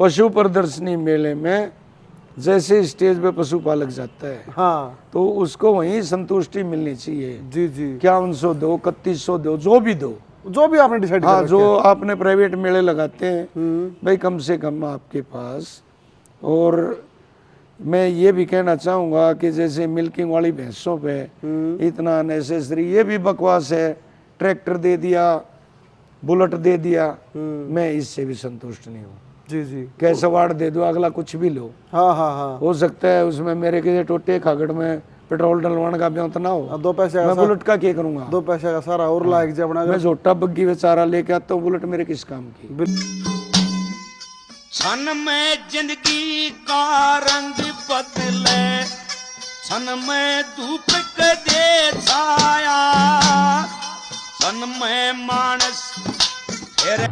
पशु प्रदर्शनी मेले में जैसे स्टेज पे पशु पालक जाता है, हाँ तो उसको वहीं संतुष्टि मिलनी चाहिए। जी जी, 5100 दो, 3100 दो, जो भी दो। जो भी आपने डिसाइड हाँ, कर जो आपने प्राइवेट मेले लगाते हैं, हम्म। भाई कम से कम आपके पास। और मैं ये भी कहना चाहूँगा कि जैसे मिल्किंग वाली भैंसों पे इतना अननेसेसरी, ये भी बकवास है। ट्रैक्टर दे दिया, बुलेट दे दिया, मैं इससे भी संतुष्ट नहीं हूँ। जी जी, कैश अवार्ड दे दो, अगला कुछ भी लो। हाँ हाँ हाँ, हो सकता है उसमें मेरे किसी टोटे खागड़ में पेट्रोल डलवाने का ब्योंत ना हो, दो पैसे का मैं बुलेट का क्या करूँगा? 2 पैसे का सारा और लायक जी अपना मैं झोटा बग्गी में चारा लेके आता हूँ, बुलेट मेरे किस काम की? छन में जिंदगी का रंग बदले, छन में धूप कदे छाया, छन में मानस तेरे।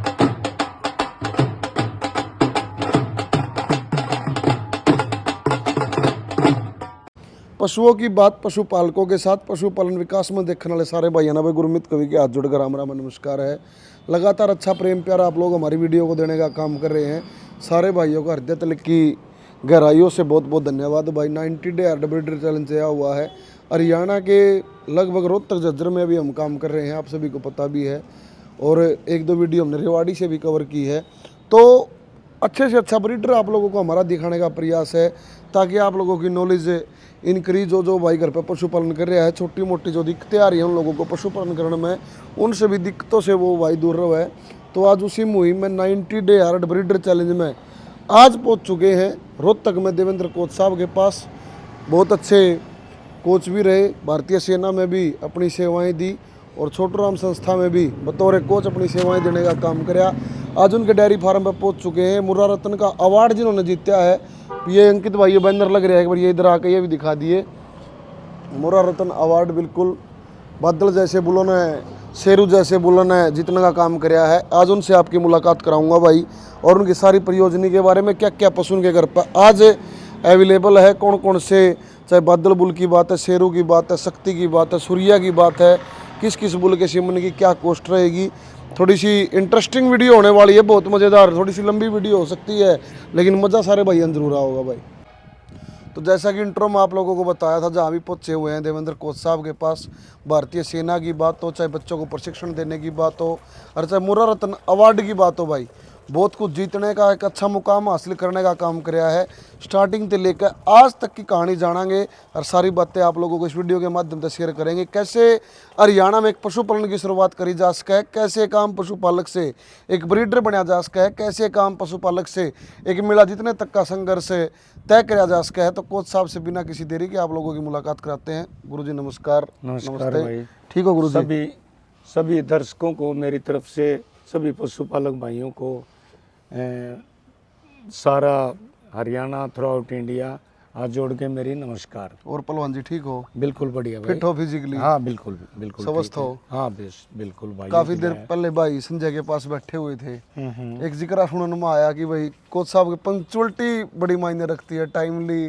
पशुओं की बात पशुपालकों के साथ पशुपालन विकास में देखने वाले सारे भाइयों ना भाई गुरमीत कवि के हाथ जोड़कर राम राम नमस्कार है। लगातार अच्छा प्रेम प्यार आप लोग हमारी वीडियो को देने का काम कर रहे हैं। सारे भाइयों का हृदय तल की गहराइयों से बहुत बहुत धन्यवाद। भाई 90 डे हार्ड ब्रीडर चैलेंज आया हुआ है हरियाणा के लगभग रोहतक झज्जर में अभी हम काम कर रहे हैं, आप सभी को पता भी है। और 1-2 वीडियो हमने रेवाड़ी से भी कवर की है। तो अच्छे से अच्छा ब्रीडर आप लोगों को हमारा दिखाने का प्रयास है, ताकि आप लोगों की नॉलेज इंक्रीज हो। जो भाई घर पर पशुपालन कर रहा है, छोटी मोटी जो दिक्कतें आ रही हैं उन लोगों को पशुपालन करने में, उन सभी दिक्कतों से वो भाई दूर रहे। तो आज उसी मुहिम में 90 डे हार्ड ब्रीडर चैलेंज में आज पहुंच चुके हैं रोहतक में देवेंद्र कोच साहब के पास। बहुत अच्छे कोच भी रहे, भारतीय सेना में भी अपनी सेवाएं दी और छोटूराम संस्था में भी बतौर कोच अपनी सेवाएं देने का काम कराया। आज उनके डेयरी फार्म पर पहुंच चुके हैं। मुर्रा रत्न का अवार्ड जिन्होंने जीता है, ये अंकित भाई ये बैनर लग रहा है, एक बार ये इधर आकर ये भी दिखा दिए। मुर्रा रत्न अवार्ड बिल्कुल बादल जैसे बुलन है, शेरू जैसे बुलन है, जीतने का काम कराया है। आज उनसे आपकी मुलाकात कराऊंगा भाई, और उनकी सारी परियोजना के बारे में, क्या क्या पशु उनके घर पर आज अवेलेबल है, कौन कौन से, चाहे बादल बुल की बात है, शेरू की बात है, शक्ति की बात है, सूर्या की बात है, किस किस बुल के सीमन की क्या कॉस्ट रहेगी। थोड़ी सी इंटरेस्टिंग वीडियो होने वाली है, बहुत मज़ेदार, थोड़ी सी लंबी वीडियो हो सकती है, लेकिन मज़ा सारे भाई जरूर होगा भाई। तो जैसा कि इंट्रो में आप लोगों को बताया था, जहाँ भी पहुंचे हुए हैं देवेंद्र कोच साहब के पास, भारतीय सेना की बात हो, चाहे बच्चों को प्रशिक्षण देने की बात हो, और चाहे मुर्रा रत्न अवार्ड की बात हो, भाई बहुत कुछ जीतने का, एक अच्छा मुकाम हासिल करने का काम कराया है। स्टार्टिंग से लेकर आज तक की कहानी जानेंगे और सारी बातें आप लोगों को इस वीडियो के माध्यम से शेयर करेंगे। कैसे हरियाणा में एक पशुपालन की शुरुआत करी जा सके है, कैसे काम पशुपालक से एक ब्रीडर बनाया जा सके है, कैसे काम पशुपालक से एक मेला जीतने तक का संघर्ष तय किया जा सके है। तो कोच साहब से बिना किसी देरी के आप लोगों की मुलाकात कराते हैं। गुरुजी नमस्कार। नमस्कार भाई। ठीक हो गुरुजी? सभी दर्शकों को मेरी तरफ से, सभी पशुपालक भाइयों को, सारा हरियाणा थ्रू आउट इंडिया हाथ जोड़ के मेरी नमस्कार। और पहलवान जी ठीक हो? बिल्कुल बढ़िया भाई। फिट हो फिजिकली? हाँ बिल्कुल बिल्कुल स्वस्थ हो? हाँ बिल्कुल भाई। काफी देर पहले भाई संजय के पास बैठे हुए थे, एक जिक्र सुनने में आया कि भाई कोच साहब की पंक्चुअलिटी बड़ी मायने रखती है, टाइमली।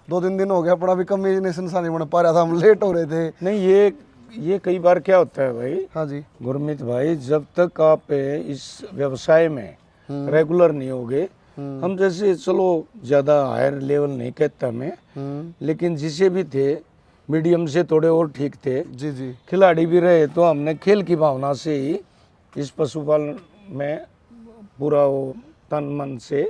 2-3 दिन हो गया अपना भी कम्बिनेशन सा नहीं बन पा रहा था, हम लेट हो रहे थे। नहीं, ये कई बार क्या होता है भाई, हाँ जी गुरमीत भाई, जब तक आप इस व्यवसाय में रेगुलर नहीं होगे, हम जैसे चलो ज़्यादा हायर लेवल नहीं कहता मैं, लेकिन जिसे भी थे मीडियम से थोड़े और ठीक थे, जी जी, खिलाड़ी भी रहे, तो हमने खेल की भावना से ही इस पशुपालन में पूरा वो तन मन से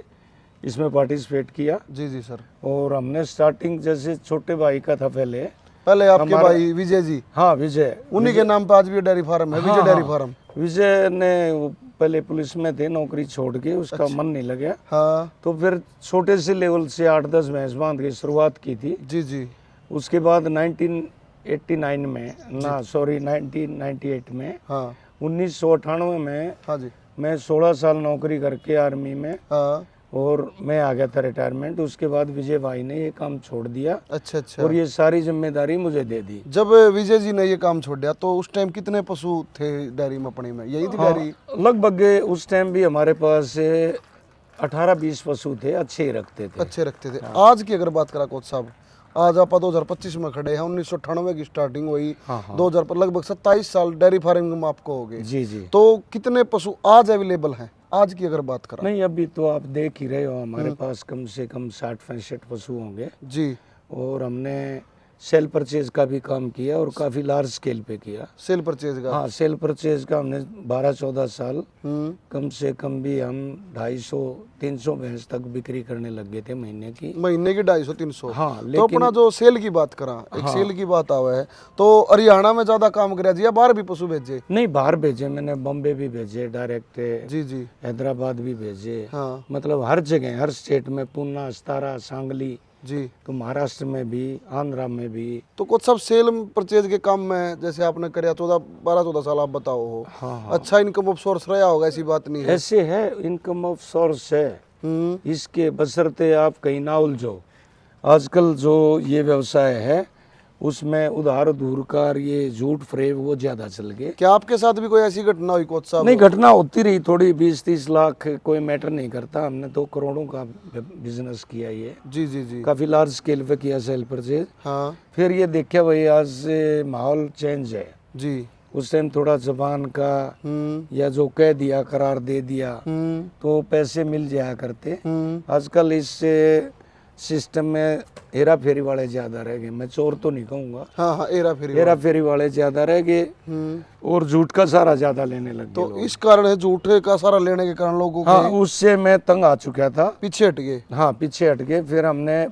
इसमें पार्टिसिपेट किया। जी जी सर। और हमने स्टार्टिंग जैसे छोटे भाई का था पहले आपके भाई विजय जी? हाँ विजय, उन्हीं के नाम पे आज भी डेयरी फार्म है, विजय डेयरी फार्म। विजय ने पहले पुलिस में थे, नौकरी छोड़ के उसका मन नहीं लगा। हाँ, तो फिर छोटे से लेवल से 8-10 भैंस बांध के शुरुआत की थी। जी जी। उसके बाद 1989 में 1998 में, हाँ 1998 में, हाँ जी, मैं 16 साल नौकरी करके आर्मी में, हाँ, और मैं आ गया था रिटायरमेंट। उसके बाद विजय भाई ने ये काम छोड़ दिया। अच्छा अच्छा। और ये सारी जिम्मेदारी मुझे दे दी। जब विजय जी ने ये काम छोड़ दिया तो उस टाइम कितने पशु थे डेयरी में अपनी में? यही थी डेयरी? लगभग उस टाइम भी हमारे पास 18-20 पशु थे, अच्छे ही रखते थे। अच्छे रखते थे। आज की अगर बात करा कोच साहब, आज आप 2025 में खड़े हैं, 1998 की स्टार्टिंग हुई, हाँ, हाँ। 2000 पर लगभग 27 साल डेयरी फार्मिंग में आपको हो गए। जी जी। तो कितने पशु आज अवेलेबल हैं, आज की अगर बात करें? नहीं, अभी तो आप देख ही रहे हो, हमारे पास कम से कम 60-65 पशु होंगे। जी। और हमने सेल परचेज का भी काम किया और काफ़ी लार्ज स्केल पे किया। सेल परचेज का? हाँ, सेल परचेज का हमने 12-14 साल हम्म। कम से कम भी हम 250-300 भैंस तक बिक्री करने लग गए थे महीने की। महीने की 250-300? हाँ, तो लेकिन अपना जो सेल की बात करा, एक सेल की बात आवा है, तो हरियाणा में ज्यादा काम कराया जी या बाहर भी पशु भेजे? नहीं, बाहर भेजे मैंने, बॉम्बे भी भेजे डायरेक्ट, जी जी। हैदराबाद भी भेजे, हाँ मतलब हर जगह, हर स्टेट में, पूना, सतारा, सांगली, जी। तो महाराष्ट्र में भी, आंध्रा में भी। तो कुछ सब सेल परचेज के काम में जैसे आपने कराया 12-14 साल, आप बताओ हो। हाँ हाँ, अच्छा इनकम ऑफ सोर्स रहा होगा, ऐसी बात नहीं है? ऐसे है, इनकम ऑफ सोर्स है इसके, बशर्ते आप कहीं ना उलझो। आजकल जो ये व्यवसाय है उसमें उधार धूरकार, ये झूठ फ्रेब वो ज्यादा चल गए। क्या आपके साथ भी कोई ऐसी घटना हुई कोच साहब? नहीं, घटना होती रही थोड़ी, 20-30 लाख कोई मैटर नहीं करता। हमने तो करोड़ों का बिजनेस किया, ये जी जी जी। काफी लार्ज स्केल पे किया सेल परचेज। हाँ फिर ये देखा भाई, आज से माहौल चेंज है। जी। उस टाइम थोड़ा जबान का या जो कह दिया, करार दे दिया, तो पैसे मिल जाया करते। आजकल इस सिस्टम में हेरा फेरी वाले ज्यादा रह गए। मैं चोर तो नहीं कहूँगा, हाँ हाँ, हेरा फेरी वाले ज्यादा रह गए और झूठ का सहारा ज्यादा लेने लग गए तो लोग। इस कारण है झूठे का सारा लेने के कारण लोगों हाँ, के उससे मैं तंग आ चुका था, पीछे हट गए। हाँ पीछे हट गए। फिर हमने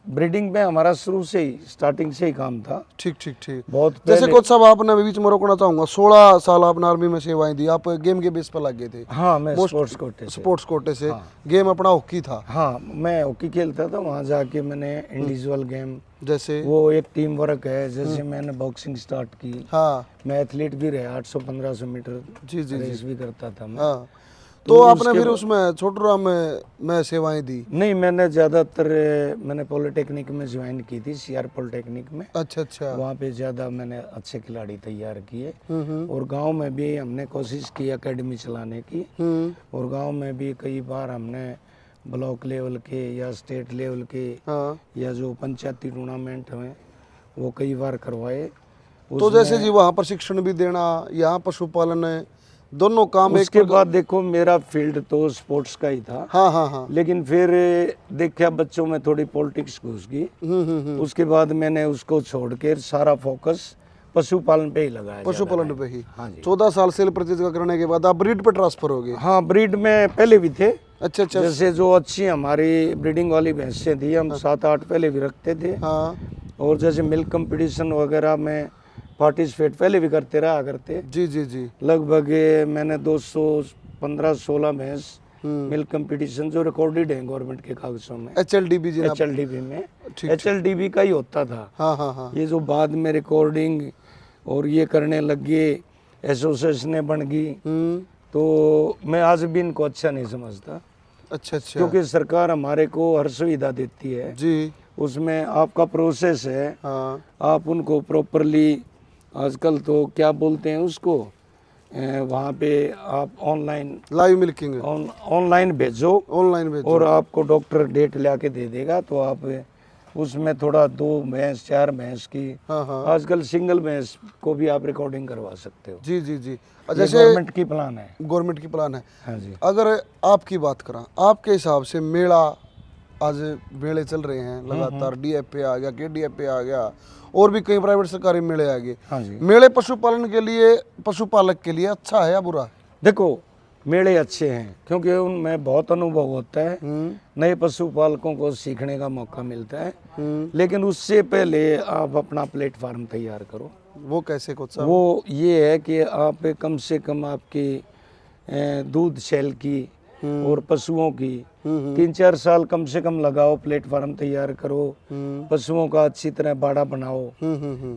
ब्रीडिंग में, हमारा शुरू से ही, स्टार्टिंग से ही काम था। ठीक ठीक ठीक। बहुत जैसे पहले। कोच साहब आपने अभी बीच में रोकना चाहूंगा, 16 साल आपने आर्मी में सेवाएं दी, आप गेम के बेस पर लग गए थे? हाँ, मैं स्पोर्ट्स कोटे से। स्पोर्ट्स कोटे से। गेम अपना हॉकी था? हाँ, मैं हॉकी खेलता था। वहाँ जाके मैंने इंडिविजुअल गेम, जैसे वो एक टीम वर्क है, जैसे मैंने बॉक्सिंग स्टार्ट की। हाँ मैं एथलीट भी रहा, 800-1500 मीटर जी जी रेस भी करता था मैं। हाँ। तो आपने फिर उसमें छोटरा में सेवाएं दी? नहीं, मैंने ज़्यादातर मैंने पॉलिटेक्निक में ज्वाइन की थी, सीआर पॉलिटेक्निक में। अच्छा अच्छा। वहाँ पे ज़्यादा मैंने अच्छे खिलाड़ी तैयार किए। और गांव में भी हमने कोशिश की एकेडमी चलाने की। और गांव में भी कई बार हमने ब्लॉक लेवल के या स्टेट लेवल के, हाँ। या जो पंचायती टूर्नामेंट हैं वो कई बार करवाए। तो जैसे जी वहाँ प्रशिक्षण भी देना, यहाँ पशुपालन है, दोनों काम उसके बाद देखो, मेरा फील्ड तो स्पोर्ट्स का ही था। हाँ हाँ हाँ। लेकिन फिर देखा बच्चों में थोड़ी पॉलिटिक्स घुस गई। उसके बाद मैंने उसको छोड़ के सारा फोकस पशुपालन पे ही लगाया। पशुपालन पे ही? हाँ जी। 14 साल सेल परचेज का करने के बाद आप ब्रीड पे ट्रांसफर हो गए? हाँ, ब्रीड में पहले भी थे। अच्छा अच्छा। जैसे जो अच्छी हमारी ब्रीडिंग वाली भैंसें थी, हम 7-8 पहले भी रखते थे। हाँ और जैसे मिल्क कंपटीशन वगैरह में पार्टिसिपेट पहले भी करते रहा करते। जी जी जी। लगभग मैंने 215-16 भैंस मिल्क कंपटीशन जो रिकॉर्डेड है गवर्नमेंट के कागजों में, HLDB जी? HLDB में, ठीक। HLDB का ही होता था। हाँ हाँ हाँ। ये जो बाद में रिकॉर्डिंग और ये करने लग गए, एसोसिएशनें बन गई, तो मैं आज भी इनको अच्छा नहीं समझता। अच्छा अच्छा। क्योंकि सरकार हमारे को हर सुविधा देती है जी। उसमें आपका प्रोसेस है। हाँ। आप उनको प्रॉपरली, आजकल तो क्या बोलते हैं उसको, वहाँ पे आप ऑनलाइन लाइव मिल्किंग? ऑनलाइन भेजो, ऑनलाइन भेजो और आपको डॉक्टर डेट ला के दे देगा। तो आप उसमें थोड़ा 2 भैंस 4 भैंस की, हाँ हाँ। आजकल सिंगल भैंस को भी आप रिकॉर्डिंग करवा सकते हो। जी जी जी। जैसे गवर्नमेंट की प्लान है। गवर्नमेंट की प्लान है। हाँ जी। अगर आपकी बात करा, आपके हिसाब से मेला, आज मेले चल रहे हैं लगातार, DFA आ गया, KDFA आ गया, और भी कई प्राइवेट सरकारी मेले आ गए। हाँ जी। मेले पशुपालन के लिए, पशुपालक के लिए अच्छा है या बुरा है? देखो, मेले अच्छे हैं क्योंकि उनमें बहुत अनुभव होता है, नए पशुपालकों को सीखने का मौका मिलता है। लेकिन उससे पहले आप अपना प्लेटफार्म तैयार करो। वो कैसे कुछ साहब? वो ये है कि आप कम से कम आपकी दूध सेल की और पशुओं की 3-4 साल कम से कम लगाओ, प्लेटफार्म तैयार करो, पशुओं का अच्छी तरह बाड़ा बनाओ,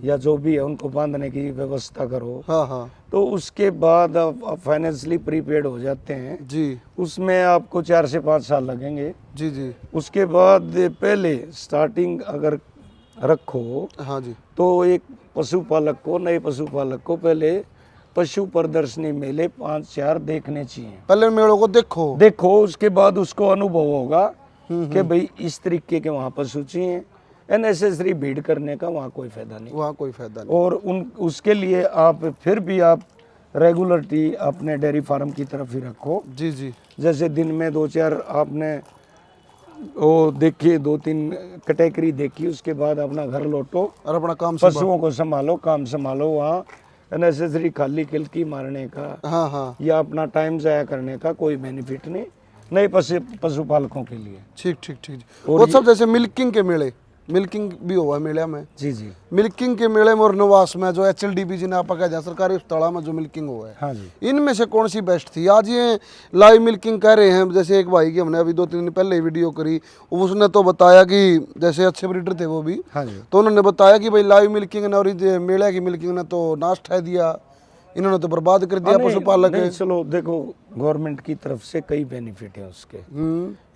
या जो भी है उनको बांधने की व्यवस्था करो। हाँ हाँ तो उसके बाद आप फाइनेंशियली प्रीपेड हो जाते हैं जी। उसमें आपको 4 से 5 साल लगेंगे। जी जी। उसके बाद पहले स्टार्टिंग अगर रखो, हाँ जी। तो एक पशुपालक को, नए पशुपालक को पहले पशु प्रदर्शनी मेले 5-4 देखने चाहिए। पहले मेलों को देखो, उसके बाद उसको अनुभव होगा कि भाई इस तरीके के वहाँ पशु चाहिए, अननेसेसरी भीड़ करने का वहाँ कोई फायदा नहीं। वहाँ कोई फायदा नहीं। और उसके लिए आप फिर भी आप रेगुलरिटी अपने डेयरी फार्म की तरफ ही रखो। जी जी। जैसे दिन में 2-4 आपने वो देखिए 2-3 कैटेगरी देखी, उसके बाद अपना घर लौटो और अपना काम पशुओं को संभालो, काम संभालो। वहाँ अननेसेसरी खाली किलकी मारने का हाँ हाँ या अपना टाइम जाया करने का कोई बेनिफिट नहीं, नए पशुपालकों के लिए। ठीक ठीक ठीक। और वो सब जैसे मिल्किंग के मेले, मिल्किंग भी हुआ है मेले में। जी जी। मिल्किंग के मेले में और नवास में जो HLDB जिन्हें आप कहा जाए सरकारी अस्पताल में जो मिल्किंग हुआ है, हाँ जी। इनमें से कौन सी बेस्ट थी? आज ये लाइव मिल्किंग कह रहे हैं, जैसे एक भाई की हमने अभी 2-3 दिन पहले वीडियो करी, उसने तो बताया कि जैसे अच्छे ब्रीडर थे वो भी, हाँ जी। तो उन्होंने बताया कि भाई लाइव मिल्किंग ने और ये मेले की मिल्किंग ने तो नाश ठह दिया, इन्होंने तो बर्बाद कर दिया पशुपालक। नहीं, चलो देखो, गवर्नमेंट की तरफ से कई बेनिफिट है उसके।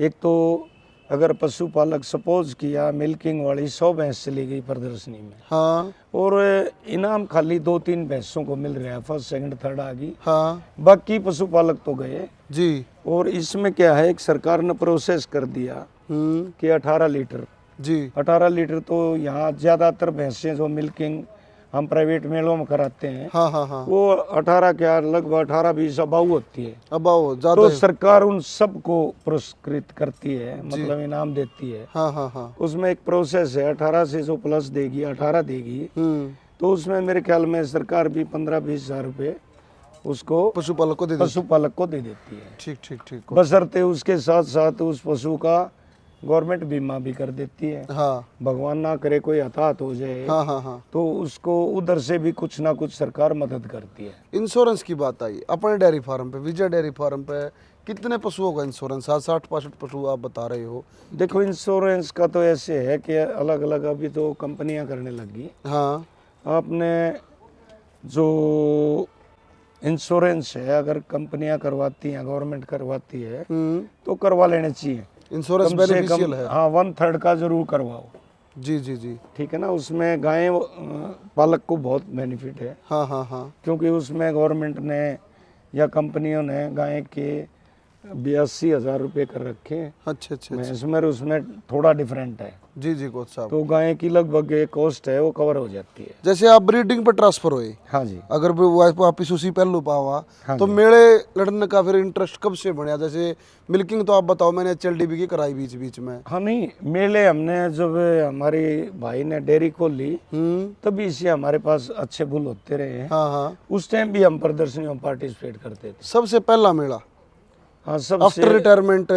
एक तो अगर पशुपालक सपोज किया मिल्किंग वाली 100 भैंस चली गई प्रदर्शनी में, हाँ और इनाम खाली 2-3 भैंसों को मिल रहा है, फर्स्ट सेकंड थर्ड आ गई, हाँ बाकी पशुपालक तो गए जी। और इसमें क्या है, एक सरकार ने प्रोसेस कर दिया कि 18 लीटर जी 18 लीटर तो यहाँ ज्यादातर भैंसें जो मिल्किंग हम प्राइवेट मेलों में कराते हैं, हाँ हाँ हाँ। वो 18 क्या लगभग 18-20 अबाउ होती है। अब आओ ज्यादा तो है। सरकार उन सबको पुरस्कृत करती है, मतलब इनाम देती है। हाँ हाँ हाँ। उसमें एक प्रोसेस है, 18 से जो प्लस देगी 18 देगी, तो उसमें मेरे ख्याल में सरकार भी 15-20 हजार रुपये उसको पशुपालक को दे दे। पशुपालक को दे देती है, ठीक ठीक ठीक। बशर्ते उसके साथ साथ उस पशु का गवर्नमेंट बीमा भी कर देती है। हाँ भगवान ना करे कोई हताहत हो जाए, हाँ हाँ हाँ। तो उसको उधर से भी कुछ ना कुछ सरकार मदद करती है। इंश्योरेंस की बात आई अपने डेयरी फार्म पे, विजय डेयरी फार्म पे कितने पशुओं का इंश्योरेंस? 60-65 पशु आप बता रहे हो। देखो, इंश्योरेंस का तो ऐसे है कि अलग अलग अभी तो कंपनियां करने लगी। हाँ आपने जो इंश्योरेंस है, अगर कंपनियां करवाती हैं, गवर्नमेंट करवाती है, तो करवा लेने चाहिए। इंश्योरेंस कम से बेनिफिशियल कम है। हाँ 1/3 का जरूर करवाओ। जी जी जी। ठीक है ना, उसमें गाय पालक को बहुत बेनिफिट है, हाँ हाँ हाँ। क्योंकि उसमें गवर्नमेंट ने या कंपनियों ने गाय के 82,000 रुपये कर रखे हैं। अच्छा अच्छा अच्छा। भैंस में उसमें थोड़ा डिफरेंट है, जी जी कोच साहब। तो गाय की लगभग एक कॉस्ट है वो कवर हो जाती है। जैसे आप ब्रीडिंग पर ट्रांसफर हुए, हाँ जी। अगर वापिस उसी पहलू पावा, हाँ तो जी। मेले लड़ने का फिर इंटरेस्ट कब से बढ़िया? जैसे मिल्किंग तो आप बताओ, मैंने HLDB की कराई बीच बीच में। हाँ नहीं, मेले हमने जब हमारी भाई ने डेयरी खोली तभी से हमारे पास अच्छे बुल होते रहे हैं। हाँ हाँ। उस टाइम भी हम प्रदर्शनियों में पार्टिसिपेट करते थे। सबसे पहला मेला हाँ, आफ्टर सबसे रिटायरमेंट?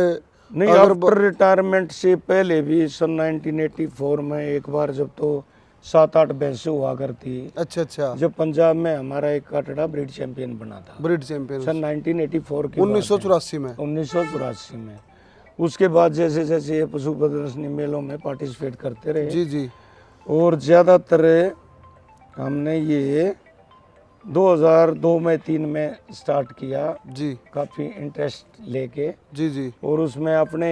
नहीं, आफ्टर रिटायरमेंट से पहले भी सन 1984 में एक बार जब तो 7-8 भैंसें हुआ करती, अच्छा अच्छा। जब पंजाब में हमारा एक काटड़ा ब्रीड चैंपियन बना था ब्रीड चैंपियन सन 1984 की 1984 में। 1984 में। उसके बाद जैसे जैसे ये पशु प्रदर्शनी मेलों में पार्टिसिपेट करते रहे, जी जी। और ज़्यादातर हमने ये 2002 में 3 में स्टार्ट किया जी काफ़ी इंटरेस्ट लेके, जी जी। और उसमें अपने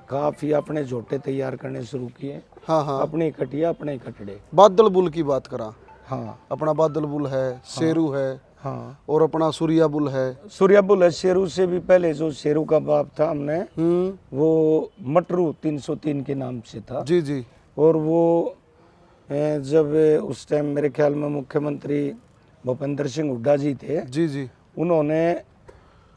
काफ़ी अपने झोटे तैयार करने शुरू किए। हाँ हाँ। अपनी कटिया अपने कटड़े। बादल बुल की बात करा, हाँ अपना बादल बुल है, शेरू है, हाँ, और अपना सूर्या बुल है। सूर्याबुल है। शेरू से भी पहले जो शेरू का बाप था हमने, वो मटरू 303 के नाम से था। जी जी। और वो जब उस टाइम मेरे ख्याल में मुख्यमंत्री भूपेंद्र सिंह हुड्डा जी थे, जी जी। उन्होंने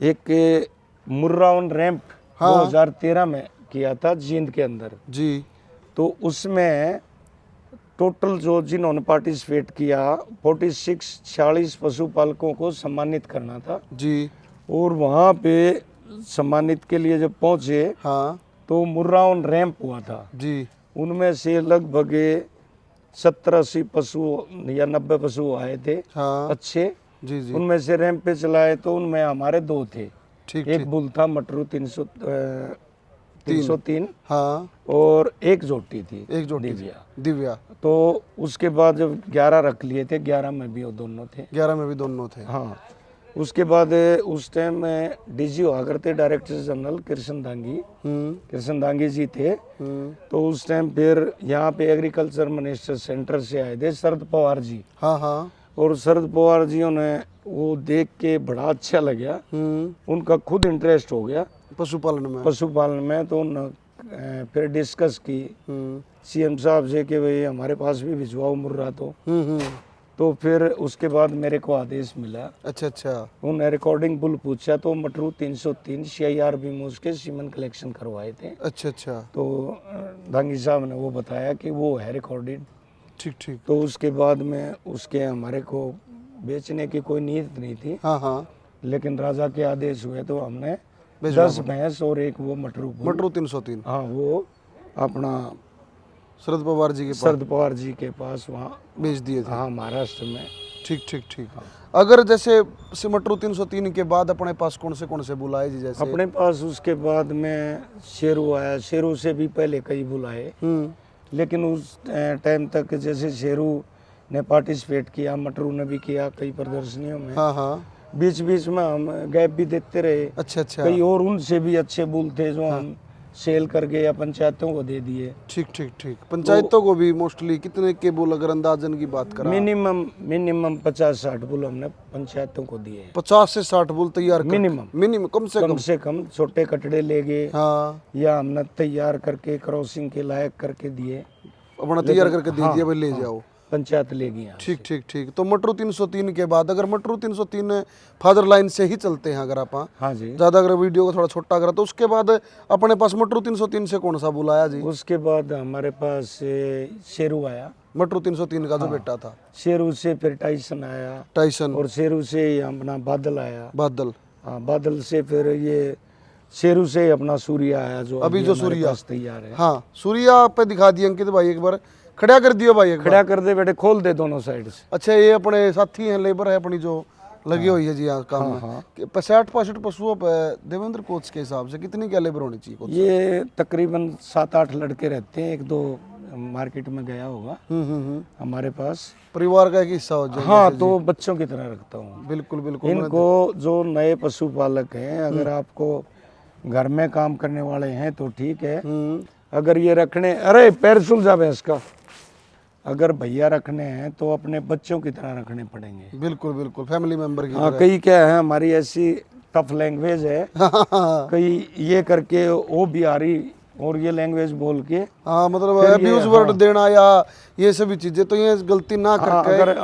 एक मुर्रावन रैंप 2013 में किया था जींद के अंदर। जी। तो उसमें टोटल जो जिन्होंने पार्टिसिपेट किया 46 पशुपालकों को सम्मानित करना था जी। और वहाँ पे सम्मानित के लिए जब पहुँचे, हाँ तो मुर्रावन रैंप हुआ था। जी। उनमें से लगभग 70-80 पशु या 90 पशु आए थे हाँ अच्छे। जी जी। उनमें से रैंप पे चलाए तो उनमें हमारे 2 थे। ठीक एक ठीक। बुल था मटरू 303 हाँ, और एक जोटी थी, एक जोटी दिव्या। दिव्या। तो उसके बाद जब 11 रख लिए थे, 11 में भी वो दोनों थे। 11 में भी दोनों थे। हाँ, उसके बाद उस टाइम में DG हुआ करते डायरेक्टर जनरल कृष्ण दांगी जी थे। तो उस टाइम फिर यहाँ पे एग्रीकल्चर मिनिस्टर सेंटर से आए थे शरद पवार जी। हाँ हाँ। और शरद पवार जी ने वो देख के बड़ा अच्छा लगा, उनका खुद इंटरेस्ट हो गया पशुपालन में। पशुपालन में। तो फिर डिस्कस की सीएम साहब से कि भाई हमारे पास भी भिजवाओ मुर्रा तो फिर उसके बाद मेरे को आदेश मिला। अच्छा अच्छा। उन्होंने रिकॉर्डिंग बुल पूछा तो मटरू 303 CIR भी में उसके सीमन कलेक्शन करवाए थे। अच्छा अच्छा। तो धांगी साहब ने वो बताया कि वो है रिकॉर्डेड। ठीक ठीक। तो उसके बाद में उसके हमारे को बेचने की कोई नीयत नहीं थी। हाँ हाँ। लेकिन राजा के आदेश हुए तो हमने 10 भैंस और एक वो मटरू 303 हाँ वो अपना शरद पवार जी के पास, शरद पवार जी के पास वहाँ भेज दिए थे। हाँ महाराष्ट्र में। ठीक ठीक ठीक। अगर जैसे सिमटरू 303 के बाद अपने पास कौन से बुलाए जी? जैसे अपने पास उसके बाद में शेरू आया, शेरू से भी पहले कई बुलाए, लेकिन उस टाइम तक जैसे शेरू ने पार्टिसिपेट किया, मटरू ने भी किया कई प्रदर्शनियों में। हाँ हाँ। बीच बीच में हम गैप भी देते रहे। अच्छा अच्छा। कई और उनसे भी अच्छे बुल थे जो हम सेल करके या पंचायतों को दे दिए। ठीक ठीक ठीक। पंचायतों को भी मोस्टली कितने के बुल अगर अंदाजन की बात करें? मिनिमम 50-60 बुल हमने पंचायतों को दिए। 50 से 60 बुल तैयार मिनिमम कम से कम छोटे कटड़े ले गए। हाँ। या हमने तैयार करके क्रॉसिंग के लायक करके दिए, अपना तैयार करके दे दिया, भाई ले जाओ, पंचायत ले गई। ठीक ठीक ठीक। तो मटरू 303 के बाद अगर मटरू 303 फादर लाइन से ही चलते हैं अगर आप, हाँ जी, ज्यादा अगर वीडियो को थोड़ा छोटा करा तो उसके बाद अपने पास मटरू 303 से कौन सा बुलाया जी? उसके बाद हमारे पास शेरू आया, मटरू 303 का जो बेटा था। शेरू से फिर टाइसन आया, टाइसन, और शेरू से अपना बादल आया। बादल, हाँ बादल से फिर ये शेरू से अपना सूर्या आया जो अभी जो सूर्या तैयार है। हाँ सूर्या पे दिखा दिए अंकित भाई, एक बार खड़ा कर दियो भाई, एक खड़ा कर दे बेटे, खोल दे दोनों साइड से। अच्छा ये अपने साथी हैं, लेबर है अपनी जो लगी हुई है जी यहाँ काम में। 65 पशुओं पे देवेंद्र कोच के हिसाब से कितनी क्या लेबर होनी चाहिए कोच? ये तकरीबन 7-8 लड़के रहते हैं, 1-2 मार्केट में गया होगा हमारे पास। परिवार का एक हिस्सा हो जाए। हाँ तो बच्चों की तरह रखता हूँ। बिल्कुल बिल्कुल। इनको जो नए पशुपालक हैं, अगर आपको घर में काम करने वाले हैं तो ठीक है। अगर ये रखने, अरे पैर सुलझा भैंस का, अगर भैया रखने हैं तो अपने बच्चों की तरह रखने पड़ेंगे। बिल्कुल बिल्कुल, फैमिली मेंबर की। हाँ कई क्या है हमारी ऐसी टफ लैंग्वेज है, कई ये करके वो बिहारी और ये लैंग्वेज बोल के, हाँ मतलब अब्यूज वर्ड देना या ये सभी चीजें, तो ये गलती ना करके अगर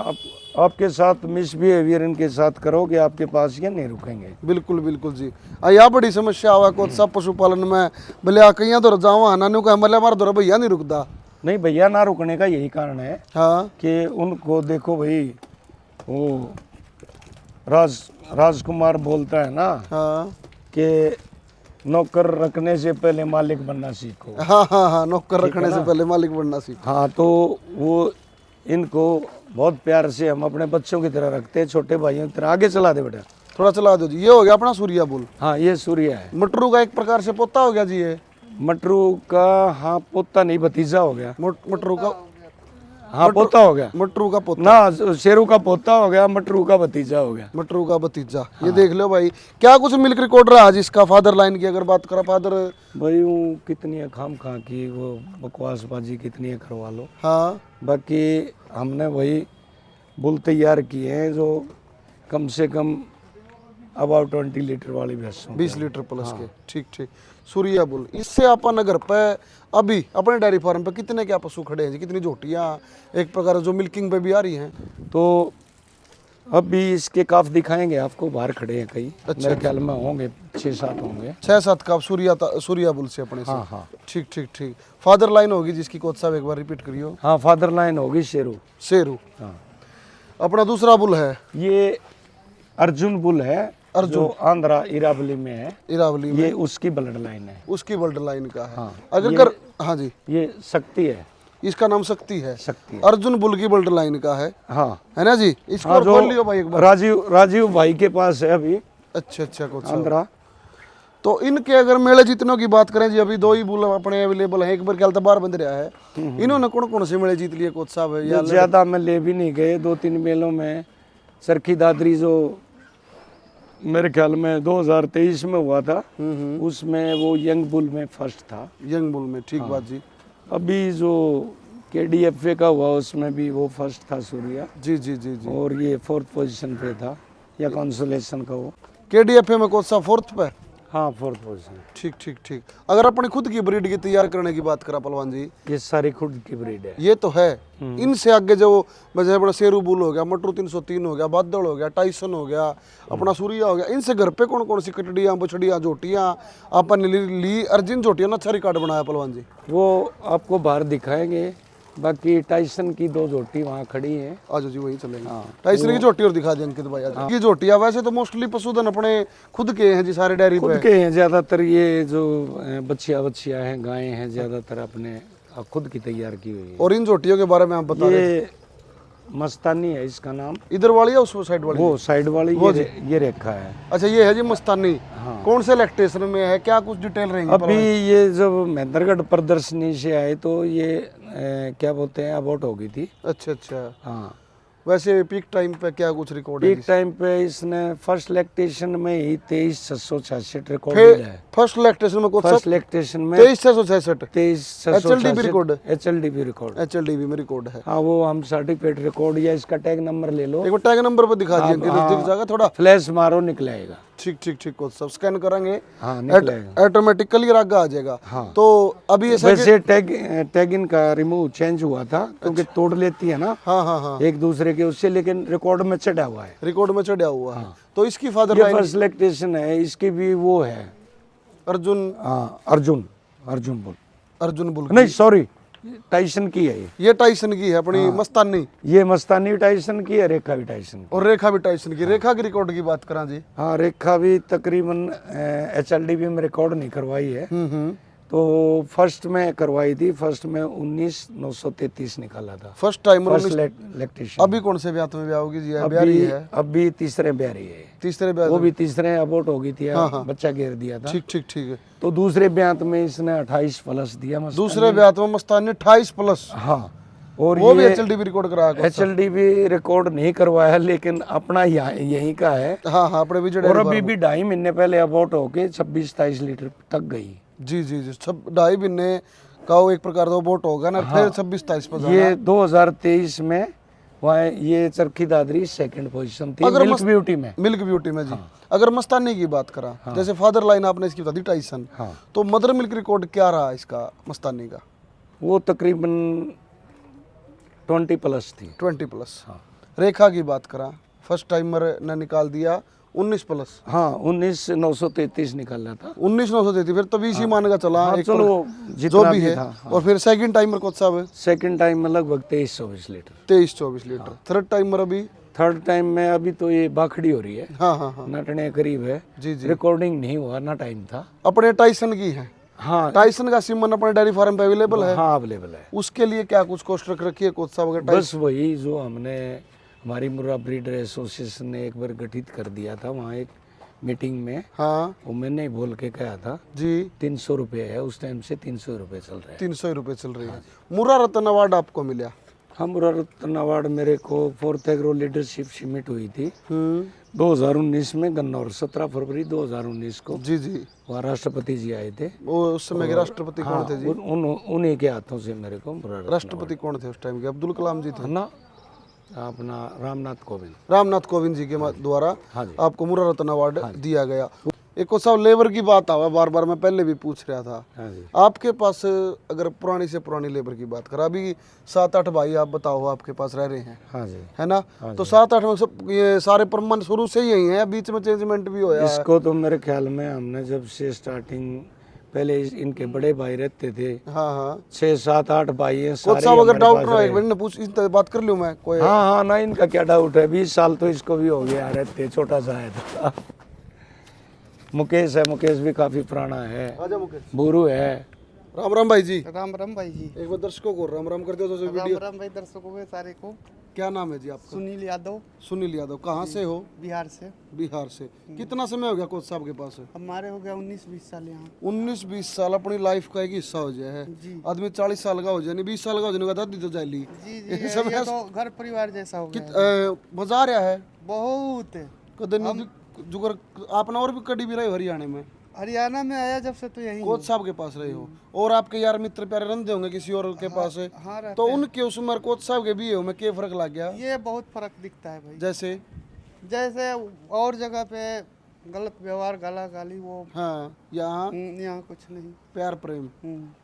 आपके साथ मिसबिहेवियर इनके साथ करोगे, आपके पास ये नहीं रुकेंगे। बिल्कुल बिल्कुल जी। यह बड़ी समस्या आवा को सब पशुपालन में, भले कहीं दौर जावा नानू का मतलब हमारा दौर भैया नहीं रुकता। नहीं भैया ना रुकने का यही कारण है। हाँ कि उनको देखो भाई, वो राजकुमार बोलता है ना, हाँ कि नौकर रखने से पहले मालिक बनना सीखो। हाँ हाँ हाँ, नौकर रखने से पहले मालिक बनना सीखो। हाँ तो वो इनको बहुत प्यार से हम अपने बच्चों की तरह रखते हैं, छोटे भाइयों की तरह। आगे चला दे बेटा, थोड़ा चला दो जी। ये हो गया अपना सूर्या बुल। हाँ ये सूर्या है। मटरू का एक प्रकार से पोता हो गया जी ये। मटरू का हाँ पोता नहीं, भतीजा हो गया। मटरू का हाँ पोता हो गया, मटरू का पोता ना, शेरू का पोता हो गया, मटरू का भतीजा हो गया। मटरू का भतीजा। हाँ। ये देख लो भाई, क्या कुछ मिल्क रिकॉर्ड रहा जिसका फादर लाइन की अगर बात करा? फादर भाई वो कितनी खाम खा की वो बकवासबाजी कितनी करवा लो। हाँ बाकी हमने वही बुल तैयार किए हैं जो कम से कम अबाउट 20 लीटर वाली भैंसों, 20 लीटर प्लस के। ठीक ठीक। सूर्या बुल, इससे अपन नगर पे अभी अपने डेयरी फार्म पे कितने क्या पशु खड़े हैं जी? कितनी झोटियाँ एक प्रकार जो मिल्किंग पे भी आ रही हैं? तो अभी इसके काफ दिखाएंगे आपको, बाहर खड़े हैं कई। अच्छा, मेरे ख्याल में होंगे 6-7 होंगे। 6-7 काफ सूर्या बुल से अपने से। हाँ हाँ ठीक ठीक ठीक। फादर लाइन होगी जिसकी कोच साहब एक बार रिपीट करियो। हाँ फादर लाइन होगी शेरू। शेरू। हाँ अपना दूसरा बुल है ये अर्जुन बुल है, जो आंध्रा इरावली में है। इरावली में ये उसकी ब्लड लाइन है, उसकी ब्लड लाइन का है। हाँ, अगर हाँ जी, ये शक्ति है, इसका नाम शक्ति है। शक्ति है। अर्जुन बुल की ब्लड लाइन का है। हाँ है ना जी? इसको हाँ, बोल लियो भाई एक बार। राजीव भाई के पास है अभी। अच्छा अच्छा कोच आंध्रा। तो इनके अगर मेले जीतने की बात करें जी, अभी 2 ही बुल अपने अवेलेबल है। एक बार ख्याल बाहर बंद रहा है। इन्होंने कौन कौन से मेले जीत लिए कोच साहब? या ज्यादा में ले भी नहीं गए, 2-3 मेलों में। चरखी दादरी जो मेरे ख्याल में 2023 में हुआ था, उसमें वो यंग बुल में फर्स्ट था। यंग बुल में, ठीक बात जी। अभी जो KDFA का हुआ उसमें भी वो फर्स्ट था सूर्या जी जी जी जी। और ये 4th पोजीशन पे था, या कंसोलेशन का वो। KDFA में कोच साहब 4th पे? हाँ 4th पोजीशन। ठीक ठीक ठीक। अगर अपनी खुद की ब्रीड की तैयार करने की बात करा पहलवान जी, ये सारी खुद की ब्रीड है। ये तो है। इनसे आगे जो जैसे अपना शेरू बुल हो गया, मटरू 303 हो गया, बादल हो गया, टाइसन हो गया, अपना सूर्या हो गया, इनसे घर पे कौन कौन सी कटड़ियाँ, बछड़ियाँ, जोटियाँ अपन ली अर्जिन जोटियाँ ना अच्छा रिकॉर्ड बनाया पहलवान जी? वो आपको बाहर दिखाएंगे, बाकी टाइसन की 2 जोटी वहाँ खड़ी हैं। आज जी वही चलेंगे। हाँ, टाइसन की जोटी और दिखा दी अंकित भाई आज। ये जोटियाँ वैसे तो मोस्टली पशुधन अपने खुद के हैं जी, सारे डेयरी खुद पे। के हैं ज्यादातर, ये जो बच्चियाँ हैं, गायें हैं, ज्यादातर अपने खुद की तैयार की हुई है। और इन जोटियों के बारे में आप बता रहे थे, ये मस्तानी है इसका नाम। इधर वाली या उस साइड वाली? वो साइड वाली ये रेखा है। अच्छा ये है जी मस्तानी। हाँ। कौन से लैक्टेशन में है, क्या कुछ डिटेल रहेंगे? अभी ये जब महेंद्रगढ़ प्रदर्शनी से आए तो ये क्या बोलते हैं, अबॉर्ट हो गई थी। अच्छा अच्छा। हाँ, वैसे पीक टाइम पे क्या कुछ रिकॉर्ड है? पीक टाइम पे इसने फर्स्ट लैक्टेशन में ही 23,666 रिकॉर्ड मिला है। फर्स्ट लैक्टेशन में कौन सा? फर्स्ट लैक्टेशन में 23,666 23,666 रिकॉर्ड, HLDB रिकॉर्ड। HLDB में रिकॉर्ड है। हाँ, वो हम सर्टिफिकेट रिकॉर्ड या इसका टैग नंबर ले लो, एक बार टैग नंबर पे दिखा दिया, दिख जाएगा थोड़ा। फ्लैश मारो निकलेगा। ठीक ठीक ठीक, को सब स्कैन करेंगे, हाँ, निकलेगा। ऑटोमेटिकली आगे आ जाएगा। हाँ। तो अभी ऐसा वैसे टैग इनका रिमूव चेंज हुआ था, क्योंकि तोड़ लेती है ना हाँ हाँ हाँ, एक दूसरे के उससे, लेकिन रिकॉर्ड में चढ़ा हुआ है। रिकॉर्ड में चढ़ा हुआ है। तो इसकी फादर ये लाइन फर्स्ट लैक्टेशन है, इसकी भी वो है अर्जुन, हाँ, अर्जुन बुल, अर्जुन बुल, नहीं सॉरी, टाइसन की है ये टाइसन की है अपनी मस्तानी। ये मस्तानी टाइसन की है, रेखा भी टाइसन की। और रेखा भी टाइसन की। रेखा की रिकॉर्ड की बात करा जी? हाँ, रेखा भी तकरीबन HLDB में रिकॉर्ड नहीं करवाई है, तो फर्स्ट में करवाई थी। फर्स्ट में 19,933 निकाला था, फर्स्ट टाइम। First lactation. अभी कौन से ब्याह में ब्याह होगी जी? ब्यारी है, अभी तीसरे ब्यारी है। तीसरे ब्याह? वो भी तीसरे अबॉर्ट हो गई थी, बच्चा गिर दिया था। ठीक ठीक ठीक है। तो दूसरे ब्यात में इसने 28 प्लस दिया मस्तानी। दूसरे ब्याह में मस्तानी 28 प्लस। हाँ, और वो भी ये HLDB रिकॉर्ड कराया? HLDB रिकॉर्ड नहीं करवाया, लेकिन अपना यहीं का है। हाँ हाँ, अपने विजय। और अभी भी 2.5 महीने पहले अबॉर्ट होके 26-27 लीटर तक गई। जी जी जी, सब 2.5 महीने का वो एक प्रकार का बोट होगा ना। फिर 26-27 पर ये 2023 में वहाँ ये चरखी दादरी सेकंड पोजीशन थी मिल्क ब्यूटी में। मिल्क ब्यूटी में जी। अगर मस्तानी की बात करा, जैसे फादर लाइन आपने इसकी बता दी टाइसन, तो मदर मिल्क रिकॉर्ड क्या रहा इसका मस्तानी का? वो तकरीबन 20 प्लस थी। 20 प्लस। रेखा की बात करा, फर्स्ट टाइमर ने निकाल दिया 19 प्लस। हाँ, 19,933 निकाला था। 19,933, फिर तभी इसी मान का चला। हाँ, एक चलो जो जितना भी है। था। और फिर सेकंड टाइमर कौन सा है? सेकंड टाइम में लगभग 23-24 लीटर। 23-24 लीटर। थर्ड टाइमर अभी? थर्ड टाइम में अभी तो ये बाखड़ी हो रही है। हाँ हाँ हाँ, नटने करीब है। जी जी। रिकॉर्डिंग नहीं हुआ ना, टाइम था। अपने टाइसन की है? हाँ, टाइसन का सीमन अपने डेयरी फार्म पे अवेलेबल है? हाँ, अवेलेबल है। उसके लिए क्या कुछ कॉस्ट रख रखी है कोच साहब वगैरह? बस वही जो हमने, हमारी मुर्रा ब्रीडर एसोसिएशन ने एक बार गठित कर दिया था वहाँ एक मीटिंग में। हाँ, वो मैंने बोल के कहा था जी। 300 रुपये है, उस टाइम से 300 रुपये चल रहे हैं। 300 रुपये चल रही है। मुर्रा रत्न अवार्ड आपको मिला? हाँ, मुर्रा रत्न अवार्ड मेरे को 4th एग्रो लीडरशिप समिट हुई थी 2019 में गन्नौर, 17 फरवरी 2019 को। जी जी। वहाँ राष्ट्रपति जी आए थे। वो उस समय के राष्ट्रपति कौन थे जी? उन्हीं के हाथों से मेरे को मुर्रा रत्न राष्ट्रपति कौन थे उस टाइम के? अब्दुल कलाम जी थे ना, अपना रामनाथ कोविंद। रामनाथ कोविंद जी के द्वारा हाँ जी। आपको मुर्रा रत्न अवार्ड दिया गया। एक को साहब लेबर की बात आवा, बार बार मैं पहले भी पूछ रहा था। हाँ जी। आपके पास अगर पुरानी से पुरानी लेबर की बात करा, अभी 7-8 भाई आप बताओ आपके पास रह रहे हैं, हाँ जी। है ना? तो 7-8 में सब ये सारे परमानेंट शुरू से ही यही है, बीच में चेंजमेंट भी होया है? इसको तो मेरे ख्याल में हमने जब से स्टार्टिंग, पहले इनके बड़े भाई रहते थे, हाँ हाँ। 6-7-8 भाई हैं कोच सारे साहब अगर हमारे डाउट पास रहा है, रहे। एक मिनट पूछ इस बात कर लूँ मैं कोई? हाँ हाँ, ना इनका क्या डाउट है, 20 साल तो इसको भी हो गया रहते, छोटा सा है तो। मुकेश है, मुकेश भी काफी पुराना है। आजा मुकेश। बुरू है। राम राम भाई जी। राम राम भाई जी। एक बार दर्शकों को राम राम कर दो तो राम वीडियो। राम भाई दर्शकों को सारे को। क्या नाम है जी आपका? सुनील यादव, सुनील यादव। कहाँ से हो? बिहार से। बिहार से। कितना समय हो गया कोच साहब के पास? हमारे हो गया 19-20 साल यहाँ। 19-20 साल अपनी लाइफ का एक हिस्सा हो जाए है। आदमी 40 साल का हो जाए, 20 साल का हो जाने का दादी तो जाली। जी जी, ये तो घर परिवार जैसा हो गया है। मजा रहा है बहुत। कदम जुगर आपने और भी कड़ी भी रहे हो हरियाणा में? हरियाणा में आया जब से तो यही कोच साहब के पास रहे हो, और आपके यार मित्र प्यारे रहते होंगे किसी और के पास? हाँ रहते तो उनके उस उम्र कोच साहब के भी हो में क्या फर्क लग गया? ये बहुत फर्क दिखता है भाई। जैसे जैसे और जगह पे गलत व्यवहार गाला गाली वो हाँ यहाँ यहाँ कुछ नहीं। प्यार प्रेम,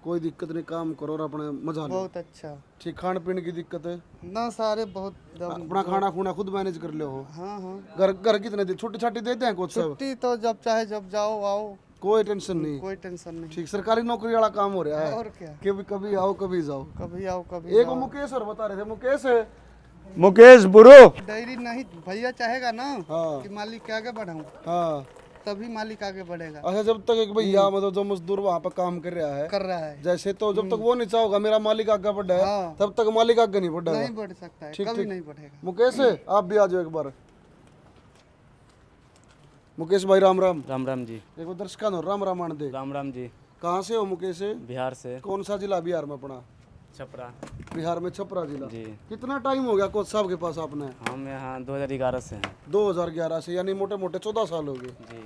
कोई दिक्कत नहीं, काम करो और अपने मजा लो। बहुत अच्छा। ठीक, खान पीने की दिक्कत है? ना सारे बहुत अपना खाना खुना खुद मैनेज कर ले हो? हाँ हाँ। घर कितने दिन छुट्टी छाट्टी देते हैं कोच साहब? छुट्टी तो जब चाहे जब जाओ आओ, कोई टेंशन नहीं? कोई टेंशन नहीं। ठीक, सरकारी नौकरी वाला काम हो रहा है। और क्या, कभी कभी आओ कभी जाओ। कभी आओ कभी एक वो मुकेश और बता रहे थे, मुकेश बुरो डायरी नहीं भैया चाहेगा ना हाँ कि मालिक के आगे बढ़ाऊं, हाँ। तभी मालिक आगे बढ़ेगा। अच्छा, जब तक एक भैया मतलब जो मजदूर वहाँ पे काम कर रहा है जैसे, तो जब तक वो नहीं चाहोगा मेरा मालिक आगे बढ़ा है, हाँ। तब तक मालिक आगे नहीं बढ़ा नहीं बढ़ सकता है, ठीक, कभी ठीक। नहीं बढ़ेगा। मुकेश आप भी आ जाओ एक बार। मुकेश भाई राम राम। राम राम जी। एक बार दर्शकों को राम राम आने दे। राम राम जी। कहाँ से हो मुकेश? बिहार से। कौन सा जिला बिहार में पड़ा? छपरा। बिहार में छपरा जिला। जी। कितना टाइम हो गया कोच साहब के पास आपने? हम यहाँ 2011 से हैं। 2011 से, यानी मोटे मोटे 14 साल हो गए। जी।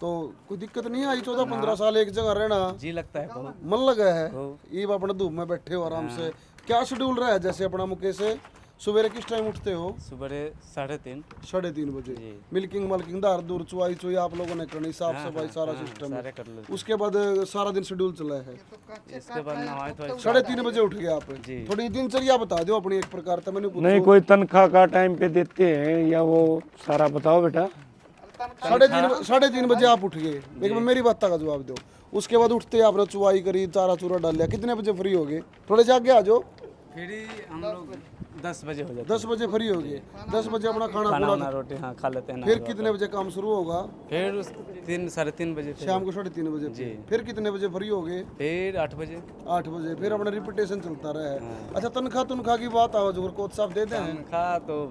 तो कोई दिक्कत नहीं आई 14-15 साल एक जगह रहना? जी लगता है बहुत। मन लगा है? बहुत। ये अपने धूप में बैठे हो आराम से। क्या शेड्यूल रहा है जैसे अपना मुकेश? सवेरे किस टाइम उठते हो? सुबह 3:30। 3:30 बजे। जी। मिल्किंग मल्किंग दार दूर चुवाई चुई आप लोगों ने करनी, साफ सफाई सारा सिस्टम। सारे कर लो। उसके बाद सारा दिन शेड्यूल चला है। इसके बाद नहाए धोए 3:30 बजे उठ गए आप? जी। थोड़ी दिनचर्या बता दो अपनी एक प्रकार था, मैंने पूछा। नहीं, कोई तनख्वाह का टाइम पे देते हैं या वो सारा बताओ बेटा। 3:30 बजे आप उठ गए, एक बार मेरी बात का जवाब दो। उसके बाद उठते आपने चुवाई करी, चारा चूरा डाल लिया, कितने बजे फ्री हो गए? थोड़े से आगे आ जाओ। फिर हम लोग 10 बजे हो जाते 10 बजे फ्री हो गए। 10 बजे अपना खाना खाना खुना, वाना रोटी हाँ खा लेते हैं। फिर कितने बजे काम शुरू होगा? फिर 3-3:30 बजे फिर। शाम को 3:30 बजे। जी। फिर कितने बजे फ्री हो गए? फिर 8 बजे। 8 बजे फिर अपना रिपीटेशन चलता रहा है। अच्छा, तनख्वाह की बात आओ, जो कोच साहब देते हैं? तनख्वाह तो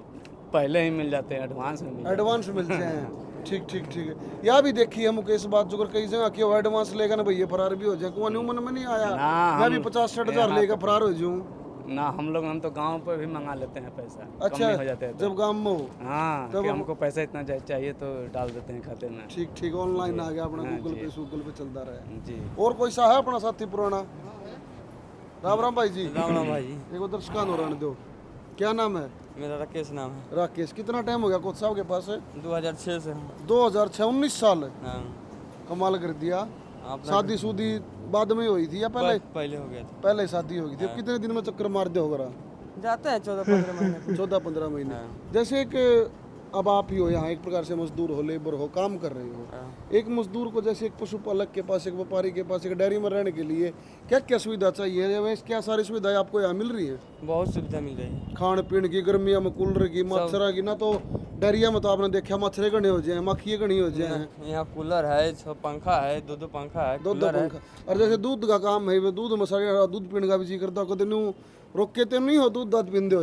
पहले ही मिल जाते हैं, एडवांस में मिल एडवांस मिलते हैं। ठीक ठीक ठीक है। यह भी देखी है मुकेश बात, जो कई जगह की एडवांस लेगा ना भैया फरार भी हो जाए। कुआं मन में नहीं आया ना, मैं भी 50-60 हजार लेकर फरार हो जाऊं ना। हम तो गांव पर भी मंगा लेते हैं पैसा। अच्छा, कम में हो जाते हैं तो। जब गांव में हो? हाँ, कि हमको पैसा इतना चाहिए तो डाल देते हैं खाते में। ठीक ठीक, ऑनलाइन आ गया अपना, गूगल पे चलता रहा। जी। और कोई सा है अपना साथी पुराना? राम राम भाई जी। राम राम भाई जी। एक उधर दुकान हो रहने दो। क्या नाम है? मेरा राकेश नाम है। राकेश। कितना टाइम हो गया कोच साहब के पास? 2006 से। 2006, 19 साल। हाँ। कमाल कर दिया। शादी शुदी बाद में हुई थी या पहले? पहले हो गया था। पहले शादी हो गई थी। अब कितने दिन में चक्कर मार दे होगा? जाते हैं 14-15 महीने। 14-15 महीने। जैसे एक अब आप ही हो यहाँ, एक प्रकार से मजदूर हो, लेबर हो, काम कर रहे हो। एक मजदूर को जैसे एक पशुपालक के पास, एक व्यापारी के पास, एक डेयरी में रहने के लिए क्या क्या सुविधा चाहिए? क्या सारी सुविधाएं आपको यहाँ मिल रही है? बहुत सुविधा मिल रही है। खान पीन की, गर्मियों में कूलर की, मच्छर की। ना तो डेयरिया में तो आपने देखा मच्छरे गणे हो जाए, मक्खिए गणी हो जाए। यहाँ कूलर है, 6 पंखा है, 2 पंखा है, 2 पंखा। और जैसे दूध का काम है, वो दूध में सारे दूध पीने का भी जी करता हो, कदे रोक के तो नहीं हो दूध दाद पींदे हो?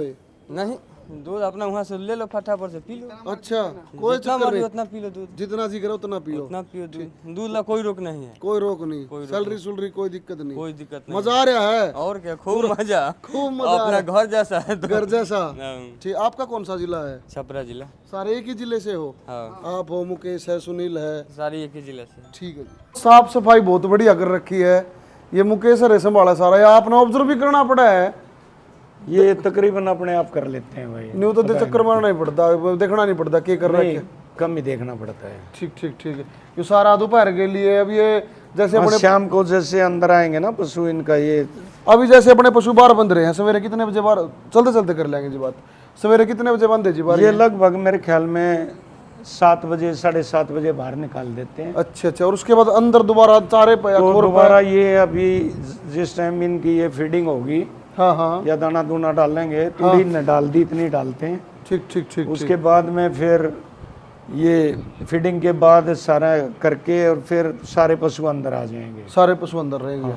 नहीं, दूध अपना वहाँ से ले लो, फटाफट से पी लो। अच्छा, कोई चक्कर नहीं, उतना पी लो दूध, जितना जी करो उतना पियो। उतना पियो दूध। दूध ला कोई रोक नहीं है। कोई रोक नहीं, सैलरी सुलरी कोई दिक्कत नहीं। कोई दिक्कत नहीं। मजा आ रहा है? और क्या, खूब मजा। खूब मजा। अपना घर जैसा है तो। घर जैसा। ठीक। आपका कौन सा जिला है? छपरा जिला। सारे एक ही जिले से हो? हाँ। आप हो, मुकेश है, सुनील है, सारी एक ही जिले से। ठीक है जी। साफ सफाई बहुत बढ़िया कर रखी है। ये मुकेश है संभाला सारा, या आपने ऑब्जर्व भी करना पड़ा है? ये तकरीबन अपने आप कर लेते हैं भाई। न्यू तो चक्कर मारना नहीं पड़ता, देखना नहीं पड़ता क्या कर रहे हैं। कम ही देखना पड़ता है। ठीक ठीक ठीक है। ये सारा दोपहर के लिए अब ये जैसे अपने शाम को जैसे अंदर आएंगे ना पशु, इनका ये अभी जैसे अपने पशु बाहर बंद रहे हैं, सवेरे कितने बजे बाहर? चलते चलते कर लेंगे जी बात। सवेरे कितने बजे बंद है जी बाहर? ये लगभग मेरे ख्याल में 7 बजे 7:30 बजे बाहर निकाल देते हैं। अच्छा अच्छा। और उसके बाद अंदर दोबारा चारे पे तो दोबारा ये अभी जिस टाइम इनकी ये फीडिंग होगी, हाँ हाँ, या दाना दूना डालेंगे, थोड़ी न डाल दी इतनी डालते हैं। ठीक ठीक ठीक। उसके बाद में फिर ये फीडिंग के बाद सारा करके और फिर सारे पशु अंदर आ जाएंगे। सारे पशु अंदर रहेंगे।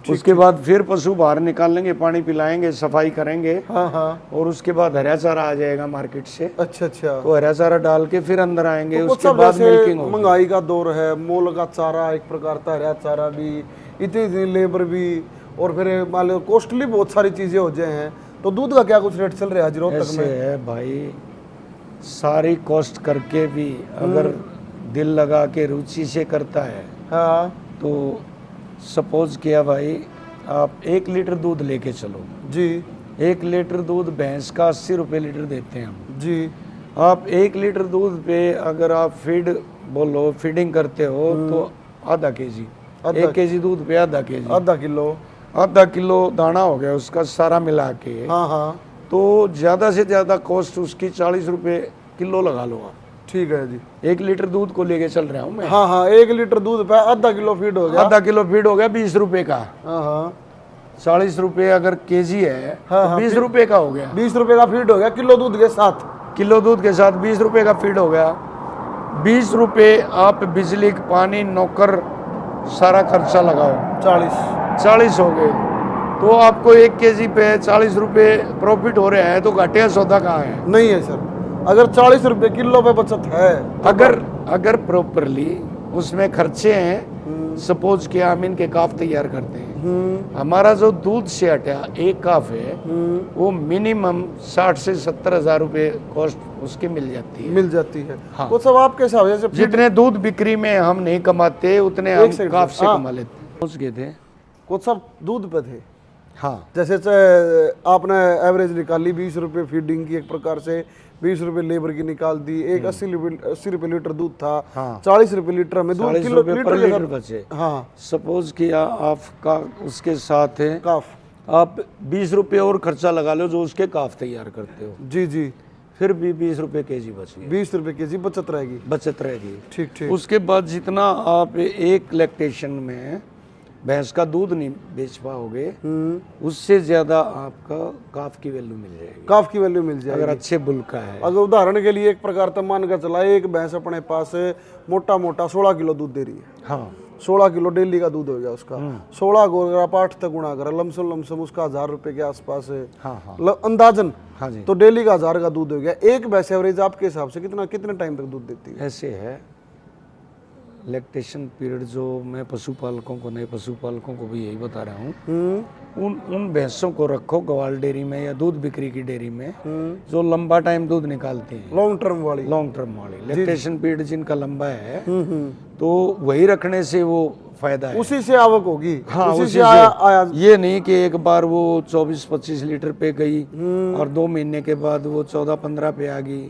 उसके बाद फिर पशु बाहर निकालेंगे, पानी पिलाएंगे, सफाई करेंगे। हाँ हाँ। और उसके बाद हरा चारा आ जाएगा मार्केट से। अच्छा अच्छा। तो हरा चारा डाल के फिर अंदर आएंगे। तो उसके बाद मिल्किंग होगी। महंगाई का दौर है, मोल का चारा एक प्रकार का, हरा चारा भी, इतनी लेबर भी, और फिर मान लो कॉस्टली बहुत सारी चीजें हो जाए हैं। तो दूध का क्या कुछ रेट चल रहा है आज रोहतक ऐसे में? है भाई, सारी कॉस्ट करके भी अगर दिल लगा के रुचि से करता है, हाँ, तो सपोज किया भाई आप 1 लीटर दूध लेके चलो जी। 1 लीटर दूध भैंस का 80 रुपये लीटर देते हैं हम जी। आप 1 लीटर दूध पे अगर आप फीड बोलो फीडिंग करते हो तो आधा केजी, 1 केजी दूध पे आधा केजी, आधा किलो दाना हो गया उसका सारा मिला के। हाँ हाँ तो ज्यादा से ज्यादा कॉस्ट उसकी 40 रुपए किलो लगा लो आप। ठीक है जी। 1 लीटर दूध को लेके चल रहा हूँ मैं। हाँ हाँ 1 लीटर दूध पे आधा किलो फीड हो गया। आधा किलो फीड हो गया 20 रुपए का। हाँ हाँ 40 रुपए अगर केजी है हाँ, तो 20 रुपए का हो गया। 20 रुपए का फीड हो गया किलो दूध के साथ। किलो दूध के साथ 20 रुपए का फीड हो गया। 20 रुपए आप बिजली पानी नौकर सारा खर्चा लगाओ, 40 हो गए। तो आपको 1 केजी पे 40 रुपए प्रॉफिट हो रहा है, तो घाटे का सौदा कहाँ है? नहीं है सर। अगर 40 रुपए किलो पे बचत है अगर प्रॉपरली उसमें खर्चे हैं, सपोज कि हम इनके काफ तैयार करते हैं, हमारा जो दूध से हटा 1 काफ है वो मिनिमम 60 से 70 हजार रुपए कॉस्ट उसकी मिल जाती है। हाँ। वो सब आपके हिसाब से जितने दूध बिक्री में हम नहीं कमाते उतने हम काफ से कमा लेते। सोच गए थे कुछ सब दूध पे थे। हाँ, जैसे आपने एवरेज निकाली 20 रुपए फीडिंग की, एक प्रकार से 20 रुपए लेबर की निकाल दी, एक 80 रुपए लीटर दूध था। हाँ। 40 रुपए लीटर में दूध 40 किलो रुपए पर लीटर बचे। हाँ सपोज किया आपका उसके साथ है काफ, आप 20 रुपए और खर्चा लगा लो जो उसके काफ तैयार करते हो, जी जी, फिर भी 20 रुपए केजी बची, 20 रुपए केजी बचत रहेगी। ठीक ठीक। उसके बाद जितना आप एक लैक्टेशन में भैंस का दूध नहीं बेच पाओगे, उससे ज्यादा आपका काफ की वैल्यू मिल जाएगी अगर अच्छे बुल का है। अगर उदाहरण के लिए एक प्रकार तो मान कर चला, एक भैंस अपने पास मोटा 16 किलो दूध दे रही है। हाँ 16 किलो डेली का दूध हो गया उसका। 16 को अगर आप 8 तक गुणा करें, लमसम उसका 1000 रुपए के आसपास है। हाँ। अंदाजन। हाँ जी। तो डेली का 1000 का दूध हो गया। एक भैंस एवरेज आपके हिसाब से कितने टाइम तक दूध देती है? ऐसे है लैक्टेशन पीरियड जो मैं पशुपालकों को, नए पशुपालकों को भी यही बता रहा हूँ, उन भैंसों को रखो ग्वाल डेयरी में या दूध बिक्री की डेयरी में जो लंबा टाइम दूध निकालती हैं, लॉन्ग टर्म वाली लैक्टेशन पीरियड जिनका लंबा है, तो वही रखने से वो फायदा है, उसी से आवक होगी। हाँ, उसी उसी से आया। ये नहीं कि एक बार वो 24-25 लीटर पे गई और 2 महीने के बाद वो 14-15 पे आ गई।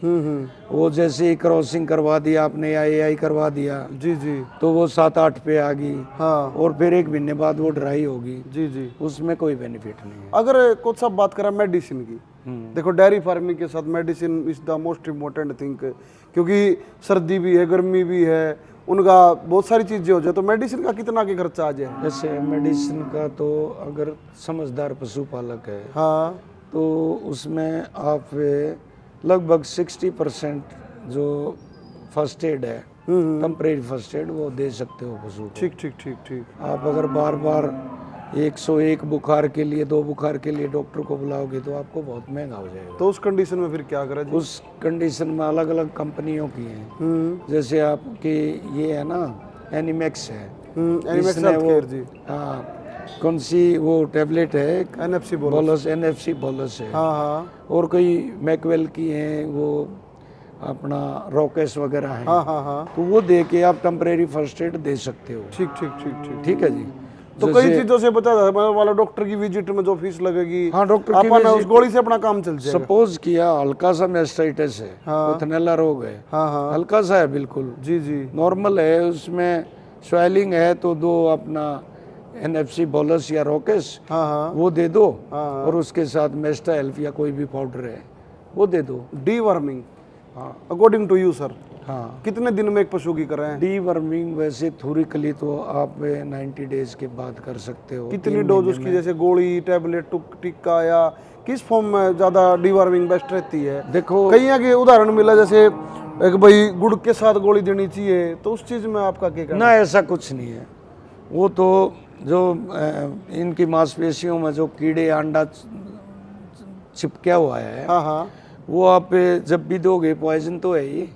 वो जैसे ही क्रॉसिंग करवा दिया आपने या AI करवा दिया, जी जी, तो वो 7-8 पे आ गई। हाँ। और फिर 1 महीने बाद वो ड्राई होगी। जी जी, उसमें कोई बेनिफिट नहीं है। अगर कुछ सब बात करें मेडिसिन की, देखो डेयरी फार्मिंग के साथ medicine is the most important thing, क्योंकि सर्दी भी है, गर्मी भी है, उनका बहुत सारी चीजें हो जाए, तो मेडिसिन का कितना के खर्चा आ जाए? जैसे मेडिसिन का तो अगर समझदार पशुपालक है, हाँ, तो उसमें आप लगभग 60% जो फर्स्ट एड है, टेम्परेरी फर्स्ट एड, वो दे सकते हो पशु को। ठीक ठीक ठीक ठीक। आप अगर बार बार 101 बुखार के लिए, 2 बुखार के लिए डॉक्टर को बुलाओगे तो आपको बहुत महंगा हो जाएगा। तो उस कंडीशन में फिर क्या करें जी? उस कंडीशन में अलग अलग कंपनियों की हैं, जैसे आपके ये है ना एनिमैक्स है, एनिमैक्स इसने वो हेल्थकेयर जी। हाँ, कौन सी वो टैबलेट है, NFC बोलस है। हाँ हाँ और कोई मैकवेल की हैं, वो अपना रॉकेस वगैरह है। हाँ हाँ हाँ, तो वो दे के आप टेम्परेरी फर्स्ट एड दे सकते हो। ठीक ठीक ठीक ठीक। ठीक है जी। तो कई चीजों से बचा जाता है, वाला डॉक्टर की विजिट में जो फीस लगेगी, हाँ, डॉक्टर की अपन उस विजिट, गोली से अपना काम चल जाएगा। सपोज किया हल्का सा मेस्टाइटिस है, हाँ। उथनेला रोग है, हाँ हाँ, हल्का सा है, बिल्कुल जी जी, नॉर्मल है, उसमें स्वेलिंग है, तो दो अपना NFC बोलस या रॉकेस, हाँ हाँ, वो दे दो। हाँ। और उसके साथ मेस्टा हेल्प या कोई भी पाउडर है वो दे दो। डीवर्मिंग, हाँ अकॉर्डिंग टू यू सर, हाँ, कितने दिन में एक पशु की करें? डीवर्मिंग वैसे थोरिकली तो आप 90 डेज के बाद कर सकते हो। कितनी 3 डोज महीने उसकी, में। जैसे गोली, टैबलेट, टिक्का, या किस फॉर्म में ज्यादा डीवर्मिंग बेस्ट रहती है? देखो कई के उदाहरण मिला, जैसे एक भाई गुड़ के साथ गोली देनी चाहिए, तो उस चीज में आपका क्या कहना? ना, ऐसा कुछ नहीं है। वो तो जो इनकी मांसपेशियों में जो कीड़े अंडा चिपका हुआ है, हाँ हाँ, वो आप जब भी दोगे, पॉइजन तो है ही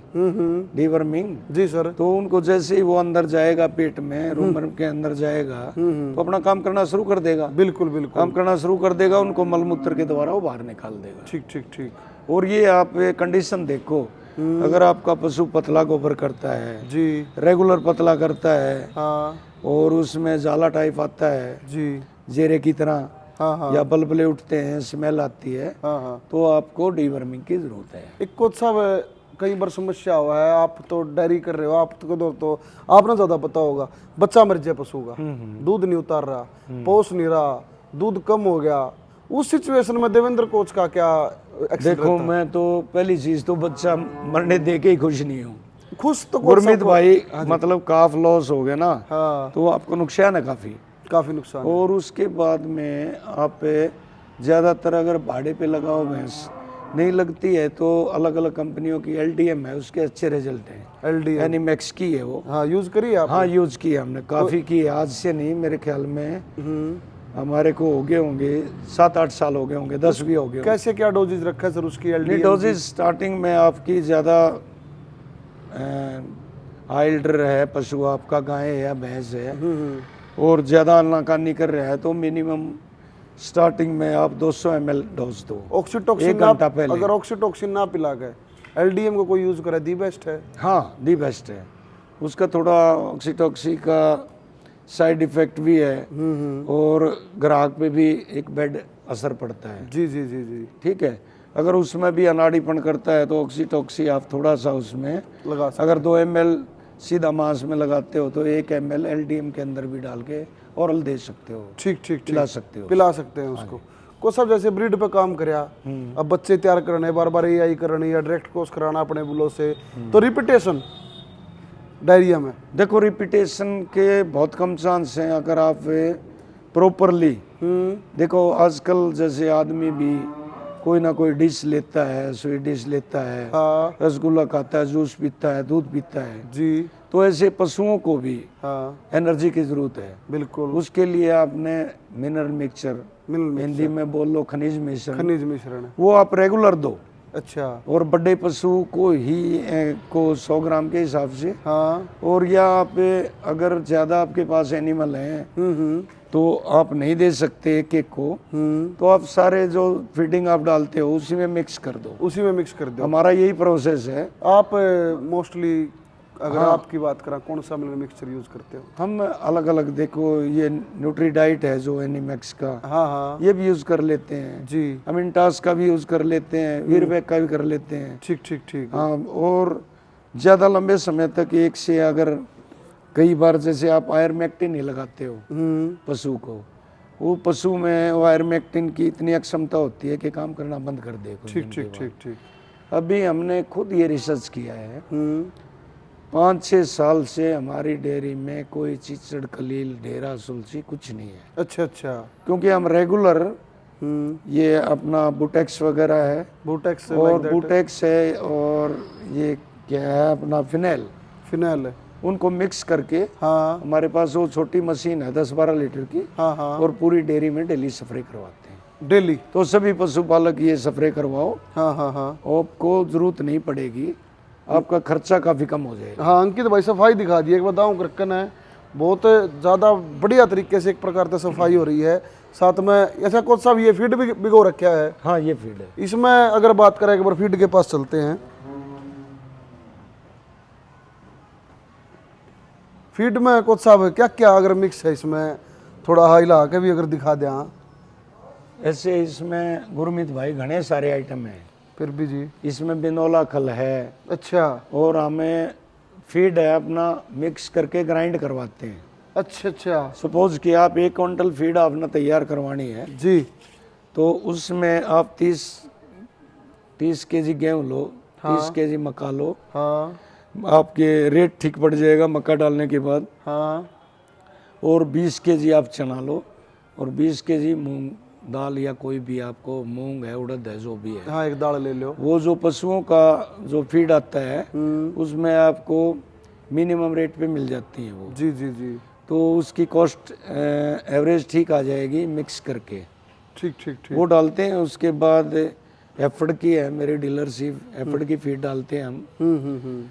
डीवर्मिंग जी सर, तो उनको जैसे ही वो अंदर जाएगा पेट में, रूमर के अंदर जाएगा, तो अपना काम करना शुरू कर देगा। बिल्कुल बिल्कुल, काम करना शुरू कर देगा, उनको मलमूत्र के द्वारा वो बाहर निकाल देगा। ठीक ठीक ठीक। और ये आप कंडीशन देखो, अगर आपका पशु पतला गोबर करता है जी, रेगुलर पतला करता है, हाँ और उसमें जाला टाइप आता है जी, जेरे की तरह, हाँ हाँ, या बलबले उठते हैं, स्मेल आती है, हाँ हाँ, तो आपको डीवर्मिंग की जरूरत है। एक कोच साहब कई बार समस्या हुआ है, आप तो डेयरी कर रहे हो, आप तो आपने ज्यादा पता होगा, बच्चा मर जाए पशु का, दूध नहीं उतार रहा, पोष नहीं रहा, दूध कम हो गया, उस सिचुएशन में देवेंद्र कोच का क्या एक्शन देखो मैं तो पहली चीज तो बच्चा मरने दे के ही खुश नहीं हूँ। खुश तो गुरमीत भाई मतलब काफ लॉस हो गया ना, हाँ तो आपको नुकसान है काफी नुकसान। और उसके बाद में आप ज्यादातर अगर भाड़े पे लगाओ भैंस नहीं लगती है तो अलग अलग कंपनियों की LDM है, उसके अच्छे रिजल्ट हैं। LDM एनिमैक्स की है वो। हाँ यूज करिए आप। हाँ यूज की है हमने, काफी की है, आज से नहीं, मेरे ख्याल में हमारे को हो गए होंगे 7-8 साल हो गए होंगे, 10 भी हो गए होंगे। कैसे क्या डोजेज रखा है सर उसकी LDM? डोजेज स्टार्टिंग में आपकी ज़्यादा आइल्डर है पशु आपका, गाय है या भैंस है और ज़्यादा आनाकानी कर रहा है तो मिनिमम स्टार्टिंग में आप 200 ml डोज दो। ऑक्सीटॉक्सिन 1 घंटा पहले। अगर ऑक्सीटॉक्सिन ना पिला के LDM को कोई यूज करे दी बेस्ट है। हाँ दी बेस्ट है। उसका थोड़ा ऑक्सीटॉक्सी का साइड इफेक्ट भी है और ग्राहक पे भी एक बैड असर पड़ता है। जी जी जी जी ठीक है, अगर उसमें भी अनाड़ीपन करता है तो ऑक्सीटॉक्सी आप थोड़ा सा उसमें लगा सकते। अगर 2 ml सीधा मांस में लगाते हो तो 1 ml LDM के अंदर भी डाल के ओरल दे सकते हो, ठीक ठीक पिला सकते हो। पिला सकते हैं उसको। को सब जैसे ब्रीड पे काम करया, अब बच्चे तैयार करने बार बार AI करनी या डायरेक्ट कोर्स कराना अपने बुलों से, तो रिपीटेशन डायरिया में देखो रिपीटेशन के बहुत कम चांस हैं अगर आप प्रॉपरली देखो। आजकल जैसे आदमी भी कोई ना कोई डिश लेता है, स्वीट डिश लेता है, हाँ रसगुल्ला खाता है, जूस पीता है, दूध पीता है, जी तो ऐसे पशुओं को भी हाँ एनर्जी की जरूरत है। बिल्कुल। उसके लिए आपने मिनरल मिक्सचर, मिनरल हिंदी में बोल लो खनिज मिश्रण, खनिज मिश्रण। वो आप रेगुलर दो। अच्छा और बड़े पशु को ही को 100 ग्राम के हिसाब से, हाँ और या आप अगर ज़्यादा आपके पास एनिमल हैं तो आप नहीं दे सकते एक एक को, तो आप सारे जो फीडिंग आप डालते हो उसी में मिक्स कर दो। उसी में मिक्स कर दो। हमारा यही प्रोसेस है। आप मोस्टली अगर आपकी बात करा कौन सा मिनरल मिक्सचर यूज करते हो? हम अलग अलग देखो, ये न्यूट्री डाइट है जो एनिमैक्स का, हाँ हाँ ये भी यूज कर लेते हैं जी। हम, इंटास का भी यूज कर लेते हैं, वीरबैक का भी कर लेते हैं। ठीक ठीक ठीक। हाँ, और ज़्यादा लंबे समय तक एक से अगर कई बार जैसे आप आयरमेक्टिन नहीं लगाते हो पशु को, वो पशु में वो आयरमेक्टिन की इतनी अक्षमता होती है कि काम करना बंद कर दे। ठीक ठीक ठीक ठीक। अभी हमने खुद ये रिसर्च किया है, 5-6 साल से हमारी डेयरी में कोई चिचड़, कलील, ढेरा, सुलसी कुछ नहीं है। अच्छा अच्छा। क्योंकि हम रेगुलर ये अपना बुटेक्स वगैरह है, बुटेक्स और बुटेक्स है, और ये क्या है अपना फिनेल फिनाइल उनको मिक्स करके, हाँ हमारे पास वो छोटी मशीन है 10-12 लीटर की, हाँ हाँ और पूरी डेयरी में डेली स्प्रे करवाते हैं। डेली? तो सभी पशुपालक ये स्प्रे करवाओ, हाँ हाँ हाँ। आपको जरूरत नहीं पड़ेगी, आपका खर्चा काफी कम हो जाएगा। हाँ अंकित भाई सफाई दिखा दी एक बताऊँ, करकन है बहुत ज़्यादा बढ़िया तरीके से एक प्रकार से सफाई हो रही है। साथ में ऐसा कुछ सब ये फीड भी भिगो रखा है। हाँ ये फीड है। इसमें अगर बात करें, एक बार फीड के पास चलते हैं। फीड में कुछ सब क्या क्या अगर मिक्स है इसमें, थोड़ा हिला के भी अगर दिखा दें। हाँ ऐसे इसमें गुरमीत भाई घने सारे आइटम हैं। फिर भी जी। इसमें बिनोला खल है, अच्छा और हमें फीड है अपना मिक्स करके ग्राइंड करवाते हैं। अच्छा अच्छा सपोज कि आप 1 क्विंटल फीड आपने तैयार करवानी है, जी, तो उसमें आप 30 केजी गेहूँ लो, 30 केजी मक्का लो, हाँ आपके रेट ठीक पड़ जाएगा मक्का डालने के बाद। हाँ और 20 केजी आप चना लो, और 20 केजी मूंग दाल, या कोई भी आपको मूंग है, उड़द है, जो भी है, हाँ एक दाल ले लो। वो जो पशुओं का जो फीड आता है उसमें आपको मिनिमम रेट पे मिल जाती है वो। जी जी जी। तो उसकी कॉस्ट एवरेज ठीक आ जाएगी मिक्स करके। ठीक ठीक ठीक। वो डालते हैं। उसके बाद एफड की है मेरी डीलरशिप, एफड की फीड डालते हैं हम।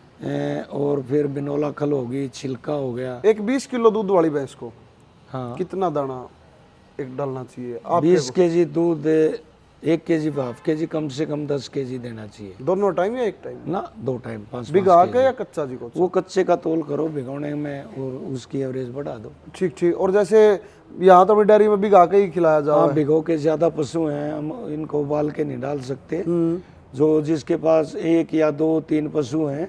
और फिर बिनोला खल होगी, छिलका हो गया। एक 20 किलो दूध वाली भैंस को हाँ कितना दाना एक डालना चाहिए? आप 20 केजी दूध 1 केजी हाफ केजी कम से कम 10 केजी देना चाहिए। दोनों टाइम या एक टाइम? ना 2 टाइम 5 भिगा के या कच्चा जी को? वो कच्चे का तोल करो भिगोने में, और उसकी एवरेज बढ़ा दो। ठीक ठीक। और जैसे यहाँ तो डेयरी में भिगा के ही खिलाया जाए। हाँ भिगो के, ज्यादा पशु हैं हम इनको उबाल के नहीं डाल सकते, जो जिसके पास 1 या 2 3 पशु हैं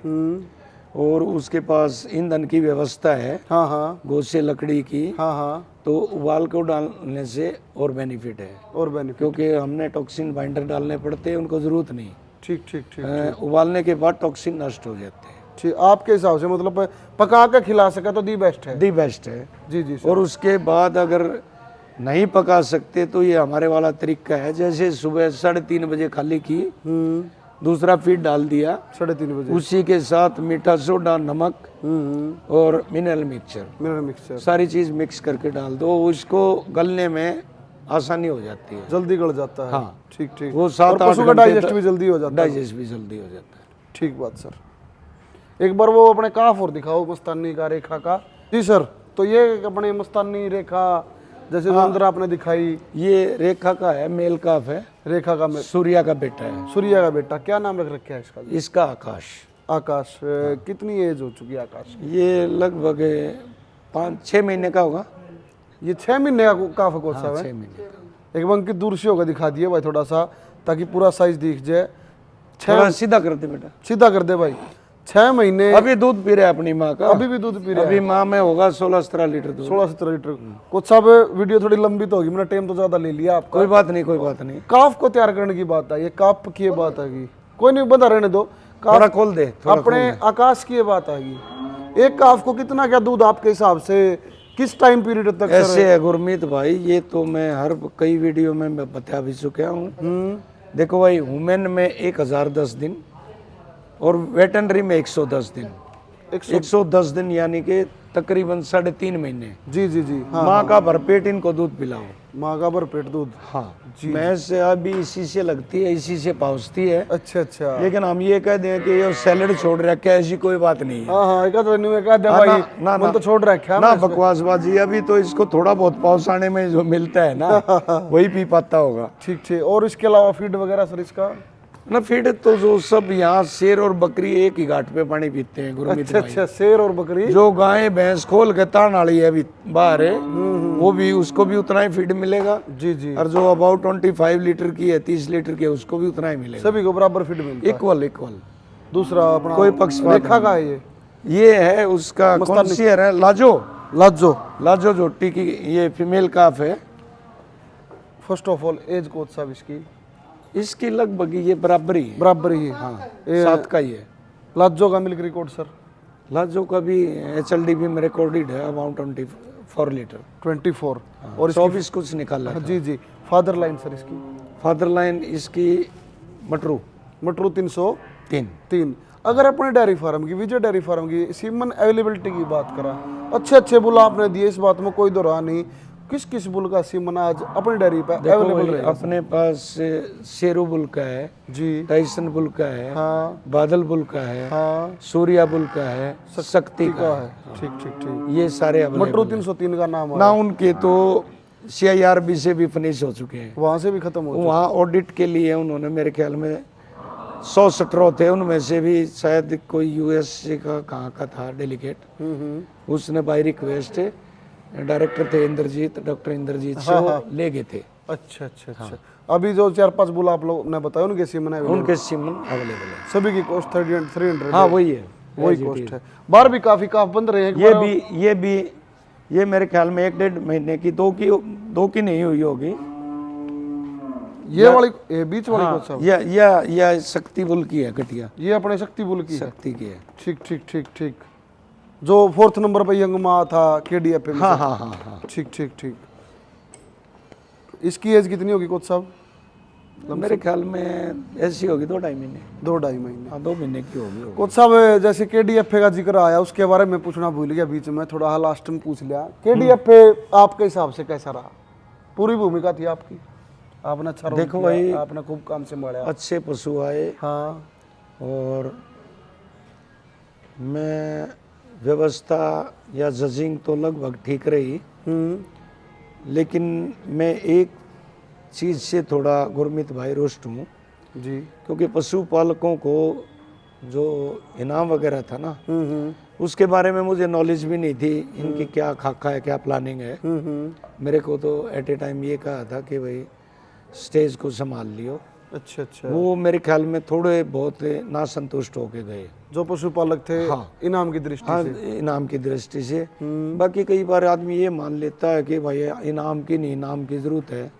और उसके पास ईंधन की व्यवस्था है, हाँ हाँ गोश्त से लकड़ी की, हाँ हाँ, तो उबाल को डालने से और बेनिफिट है, और बेनिफिट, क्योंकि हमने टॉक्सिन बाइंडर डालने पड़ते हैं, उनको जरूरत नहीं। ठीक ठीक ठीक उबालने के बाद टॉक्सिन नष्ट हो जाते हैं। ठीक। आपके हिसाब से मतलब पका के खिला सके तो दी बेस्ट है। दी बेस्ट है। जी जी सर। और उसके बाद अगर नहीं पका सकते तो ये हमारे वाला तरीका है, जैसे सुबह 3:30 बजे खाली की, दूसरा फीड डाल दिया 3:30 बजे, उसी के साथ मीठा सोडा, नमक और मिनरल मिक्सचर, मिनरल मिक्सचर सारी चीज मिक्स करके डाल दो, उसको गलने में आसानी हो जाती है। जल्दी गल जाता है। हाँ। ठीक ठीक। वो और 7-8 पशु का घंटे डाइजेस्ट तक- भी जल्दी हो जाता है। डाइजेस्ट भी जल्दी हो जाता है। ठीक बात सर। एक बार वो अपने काफ और दिखाओ मस्तानी का रेखा का। जी सर, तो ये अपने मस्तानी रेखा जैसे जो अंदर आपने दिखाई, ये रेखा का है, मेल काफ है, रेखा का सूर्या का बेटा है, सूर्या का बेटा, क्या नाम रख रखा है इसका? इसका आकाश। आकाश। कितनी एज हो चुकी है आकाश की? ये लगभग 5-6 महीने का होगा। ये 6 महीने का काफ कौन सा है? 6 महीने का। एक बंक की दूर से होगा, दिखा दिए भाई थोड़ा सा, ताकि पूरा साइज दिख जाए। थोड़ा सीधा कर दे बेटा। सीधा कर दे भाई। 6 महीने अभी दूध पी रहा है अपनी माँ का। अभी भी दूध पी रहा है। अभी माँ में होगा 16-17 लीटर दूध। 16-17 लीटर। कुछ सब वीडियो थोड़ी लंबी तो होगी, मैंने टाइम तो ज्यादा ले लिया आपका। कोई बात नहीं, कोई बात नहीं। काफ को तैयार करने की बात है, ये काफ की ये बात आएगी, कोई नहीं बता रहने दो। थोड़ा काफ खोल दे, थोड़ा अपने आकाश की ये बात आएगी। एक काफ को कितना क्या दूध आपके हिसाब से किस टाइम पीरियड तक सर? ऐसे है गुरमीत भाई, ये तो मैं हर कई वीडियो में मैं बता भी चुका हूँ। देखो भाई, ह्यूमन में 1010 दिन और वेटनरी में 110 दिन। 110 दिन यानी कि तकरीबन 3.5 महीने। जी जी जी। हाँ, माँ का भरपेट इनको दूध पिलाओ। माँ का भरपेट दूध। हाँ, भैंस अभी इसी से लगती है, इसी से पहुँचती है। अच्छा अच्छा। लेकिन हम ये कह दें कि ये सैलड छोड़ रखा है, ऐसी कोई बात नहीं है। हाँ हाँ, एक तो नहीं कह दे हाँ, भाई, ना, मन तो छोड़ रखा है ना ना। बकवासबाजी। अभी तो इसको थोड़ा बहुत पहुंचाने में जो मिलता है ना वही पी पाता होगा ठीक ठीक। और इसके अलावा फीड वगैरह सर इसका? ना। फीड तो जो सब यहाँ शेर और बकरी एक ही घाट पे पानी पीते हैं गुरमीत अच्छा भाई। अच्छा, शेर और बकरी। जो गाय भैंस खोल के तान वाली है अभी बाहर है, वो भी, उसको भी उतना ही फीड मिलेगा। जी जी। और जो अबाउट 25 लीटर की है, 30 लीटर की है, उसको भी उतना ही मिलेगा। सभी को बराबर फीड मिलता है। Equal equal. दूसरा अपना कोई पक्षपात रेखा का है ये है उसका कौन सी है लाजो। लाजो। लाजो जोटी की ये फीमेल काफ है। First of all as coach साहब इसकी? इसकी लगभग ये बराबर ही है। बराबर ही है। हाँ, 7 का ही है। लाजो का मिल्क रिकॉर्ड सर? लाजो का भी HLDB में रिकॉर्डेड है अबाउट 24 लीटर। 24। और 24 कुछ निकाला था। जी जी। फादर लाइन सर इसकी? फादर लाइन इसकी मटरू मटरू 303। 3। अगर अपने डेयरी फार्म की, विजय डेयरी फार्म की सीमन अवेलेबिलिटी की बात करा, अच्छे अच्छे बुल आपने दिए, इस बात में कोई दो राह नहीं। किस किस बुल का सीमन आज अपनी डेयरी पे अवेलेबल रहेगा? अपने पास शेरू बुल का है जी। टाइसन बुल का है। हाँ बादल बुल का है। हाँ। सूर्या बुल का है। शक्ति का है। ठीक ठीक ठीक। ये सारे मटरू 303 का नाम ना। उनके तो CIRB से भी फिनिश हो चुके हैं, वहां से भी खत्म हो वहाँ ऑडिट के लिए उन्होंने मेरे ख्याल में 100 सटरों थे, उनमें से भी शायद कोई USA का कहाँ का था डेलीगेट, उसने बाय रिक्वेस्ट डायरेक्टर थे इंद्रजीत, डॉक्टर इंद्रजीत से वो ले गए थे। अच्छा अच्छा अच्छा। अभी जो 4-5 बुल आप लोग ने बताया उनके सीमन है, उनके सीमन अवेलेबल है। सभी की कॉस्ट 300। हाँ वही है, वही कॉस्ट है। बाहर भी काफी काफ बंद रहे हैं। ये मेरे ख्याल में 1-1.5 महीने की, दो की नहीं हुई होगी। ये वाली, ये बीच वाली कौन सा? या शक्ति बुल की है कटिया। ये अपने शक्ति बुल की है। शक्ति की है। ठीक ठीक ठीक ठीक। जो 4th नंबर पे यंग माँ था KDF में। हाँ हाँ हाँ हाँ। ठीक ठीक ठीक। इसकी एज कितनी होगी कोच साहब? मेरे ख्याल में ऐसी होगी 2-2.5 महीने। 2-2.5 महीने। हाँ 2 महीने की होगी। कोच साहब जैसे KDF का जिक्र आया, उसके बारे में पूछना भूल गया बीच में, थोड़ा लास्ट में पूछ लिया। KDF आपके हिसाब से कैसा रहा? पूरी भूमिका थी आपकी, आपने अच्छा रोल देखो किया, भाई, आपने खूब काम संभाला। अच्छे पशु आए। हाँ। और मैं व्यवस्था या जजिंग तो लगभग ठीक रही, लेकिन मैं एक चीज़ से थोड़ा गुरमीत भाई रुष्ट हूँ जी। क्योंकि पशुपालकों को जो इनाम वगैरह था ना, उसके बारे में मुझे नॉलेज भी नहीं थी, इनकी क्या खाका है, क्या प्लानिंग है। मेरे को तो एट ए टाइम ये कहा था कि भाई स्टेज को संभाल लियो। अच्छा अच्छा। वो मेरे ख्याल में थोड़े बहुत नासंतुष्ट होके गए। जो पशुपालक थे हाँ। इनाम की दृष्टि हाँ, से। इनाम की दृष्टि से। बाकी कई बार आदमी ये मान लेता है कि भाई इनाम की नहीं, इनाम की जरूरत है।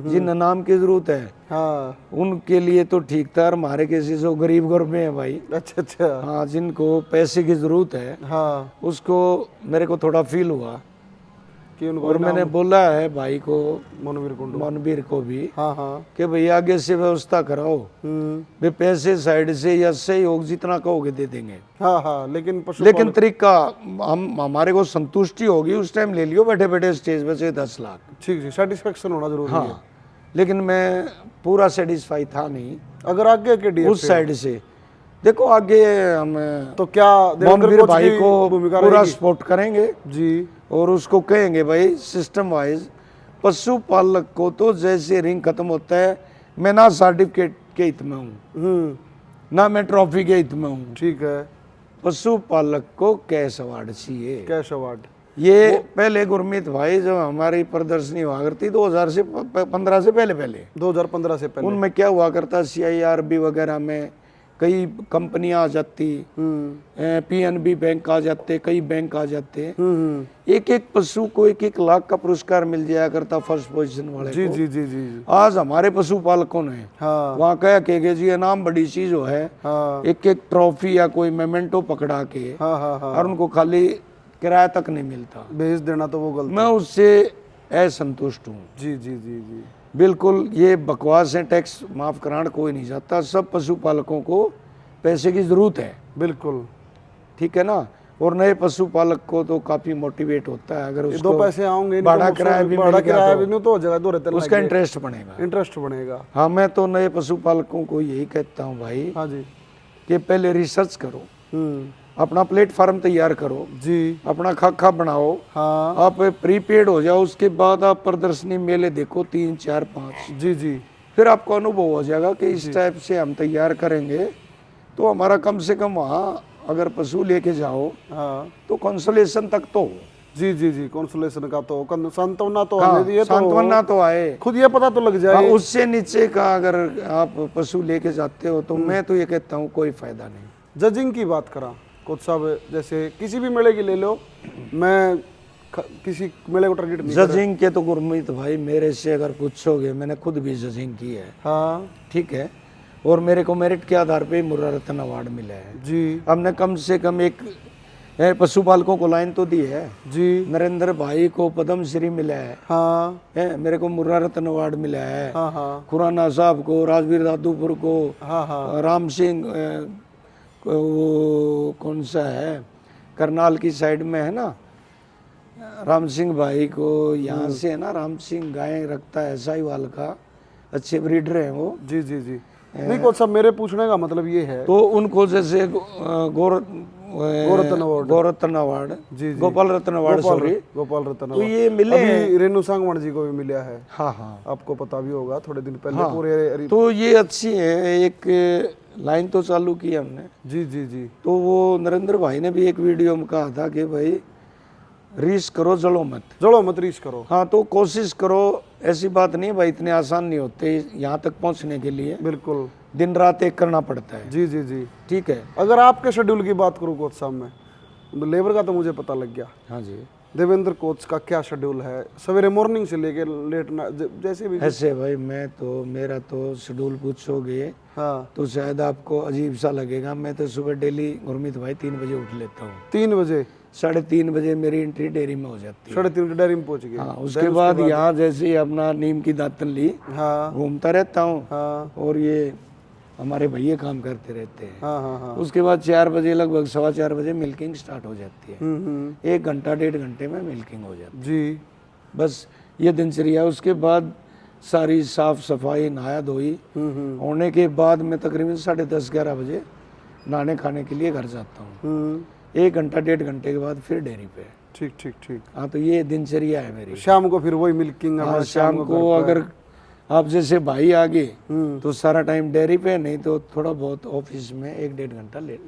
जिन इनाम की जरूरत है हाँ। उनके लिए तो ठीक था, हमारे किसी जो गरीब घर में है भाई, अच्छा अच्छा। हाँ, जिनको पैसे की जरूरत है, हाँ, उसको मेरे को थोड़ा फील हुआ। कि उनको और मैंने बोला है भाई को, मनवीर कुंडू। मनवीर को भी, हाँ हाँ। कि भाई आगे से व्यवस्था कराओ, वे पैसे साइड से या सहयोग जितना कहोगे दे देंगे, हाँ हाँ, लेकिन लेकिन तरीका हम हमारे को संतुष्टि होगी उस टाइम ले लियो बैठे बैठे स्टेज पे से 10 लाख। ठीक ठीक, सेटिस्फेक्शन होना जरूरी है। हाँ, लेकिन मैं पूरा सेटिस्फाई था नहीं अगर आगे के डीएफ उस साइड से। देखो आगे हम तो क्या देवेंद्र मनवीर कोच भाई की को भूमिका पूरा रहेगी? सपोर्ट करेंगे जी। और उसको कहेंगे भाई सिस्टम वाइज पशुपालक को तो जैसे रिंग खत्म होता है, मैं ना सर्टिफिकेट के हित में हूँ, ना मैं ट्रॉफी के हित में हूँ। ठीक है। पशुपालक को कैश अवार्ड चाहिए। Cash award. ये पहले गुरमीत भाई जो हमारी प्रदर्शनी हुआ करती 2000 से 15 से पहले 2015 से पहले उनमें क्या हुआ करता, CIRB वगैरह में कई कंपनियां आ जाती, PNB बैंक आ जाते, कई बैंक आ जाते, एक एक पशु को 1-1 लाख का पुरस्कार मिल जाया करता फर्स्ट पोजीशन वाले जी को। जी जी जी जी। आज हमारे पशुपालकों ने हाँ वहाँ कह के जी इनाम बड़ी चीज हो है, हाँ 1-1 ट्रॉफी या कोई मेमेंटो पकड़ा के, हाँ हाँ हाँ, और उनको खाली किराया तक नहीं मिलता। भेज देना तो वो गलत। मैं उससे असंतुष्ट हूँ। जी जी जी जी। बिल्कुल ये बकवास है, टैक्स माफ कराना कोई नहीं चाहता, सब पशुपालकों को पैसे की जरूरत है, बिल्कुल ठीक है ना। और नए पशुपालक को तो काफी मोटिवेट होता है, अगर ये उसको 2 पैसे आएंगे, भाड़ा किराया भी मिल किराया गया भी नहीं तो हो जाएगा, 2 उसका इंटरेस्ट बनेगा, इंटरेस्ट बनेगा। हाँ, मैं तो नए पशुपालकों को यही कहता हूँ भाई हाँ जी। कि पहले रिसर्च करो, अपना प्लेटफॉर्म तैयार करो, जी। अपना खाका बनाओ, हाँ। आप प्रीपेड हो जाओ, उसके बाद आप प्रदर्शनी मेले देखो 3, 4, 5, जी जी। फिर आपको अनुभव हो जाएगा कि इस टाइप से हम तैयार करेंगे तो हमारा कम से कम वहाँ अगर पशु लेके जाओ हाँ तो कंसोलेशन तक तो हो। जी जी जी, कॉन्सोलेशन का तो सांत्वना तो हाँ, हमें दिए तो सांत्वना तो आए, खुद ये पता तो लग हाँ, जाए। उससे नीचे का अगर आप पशु लेके जाते हो तो मैं तो ये कहता हूँ कोई फायदा नहीं। जजिंग की बात करा कोच साहब, जैसे किसी भी मेले की ले लो, मैं किसी मेले को टारगेट नहीं कर रहा। जजिंग के तो गुरमीत भाई मेरे से अगर पूछोगे, मैंने खुद भी जजिंग की है, हाँ ठीक है, और मेरे को मेरिट के आधार पे मुर्रा रत्न अवार्ड मिला है जी। हमने कम से कम एक पशुपालकों को लाइन तो दी है जी। नरेंद्र भाई को पद्म श्री मिला हाँ मेरे को मुर्रा रत्न अवार्ड मिला है, हाँ हाँ खुराना साहब को, राजवीर दादूपुर को, हाँ हाँ राम सिंह वो कौन सा है करनाल की साइड में है ना, राम सिंह भाई को, यहाँ से है ना, राम सिंह गाय रखता है साहिवाल का, अच्छे ब्रीडर हैं वो। जी जी जी। नहीं कोच साहब, मेरे पूछने का मतलब ये है तो उनको जैसे गौरत्न अवार्ड, जी जी, गोपाल रत्न अवार्ड, सॉरी गोपाल रत्न तो ये मिले हैं। अभी रेणु सांगवान जी को भी मिला है, हाँ हाँ, आपको पता भी होगा, थोड़े दिन पहले हाँ, पूरे। तो ये अच्छी है, एक लाइन तो चालू की हमने। जी जी जी। तो वो नरेंद्र भाई ने भी एक वीडियो में कहा था कि भाई रीस करो, जलो मत, जड़ो मत रीस करो। हाँ, तो कोशिश करो, ऐसी बात नहीं भाई, इतने आसान नहीं होते यहाँ तक पहुँचने के लिए, बिल्कुल दिन रात एक करना पड़ता है। जी जी जी। ठीक है। अगर आपके शेड्यूल की बात करूँ कोच साहब में, लेबर का तो मुझे पता लग गया, हाँ जी, देवेंद्र कोच का क्या शेड्यूल है, सवेरे मॉर्निंग से लेके लेट जैसे भी। ऐसे भाई मैं तो, मेरा तो शेड्यूल पूछोगे हाँ तो शायद आपको अजीब सा लगेगा। मैं तो सुबह डेली गुरमीत भाई 3 बजे उठ लेता हूँ, 3 बजे, 3:30 बजे मेरी एंट्री डेयरी में हो जाती है। 3:30 डेयरी में पहुंच गए। हाँ, उसके बाद यहाँ जैसे ही अपना नीम की दातन ली, हाँ घूमता रहता हूँ, हाँ और ये हमारे भैया काम करते रहते हैं। हाँ हाँ हाँ। उसके बाद 4 बजे, लगभग 4:15 बजे मिल्किंग स्टार्ट हो जाती है। 1 घंटा 1.5 घंटे में मिल्किंग हो जाती है। जी। बस ये दिनचर्या। उसके बाद सारी साफ सफाई, नहाया धोई होने के बाद मैं तकरीबन 10:30-11 बजे नहाने खाने के लिए घर जाता हूँ। 1 घंटा 1.5 घंटे के बाद फिर डेयरी पे। ठीक ठीक ठीक। हाँ, तो ये दिनचर्या है मेरी। शाम को फिर वही मिल्किंग। हाँ, शाम को अगर आप जैसे भाई आ गए तो सारा टाइम डेयरी पे, नहीं तो थोड़ा बहुत ऑफिस में 1-1.5 घंटा मैं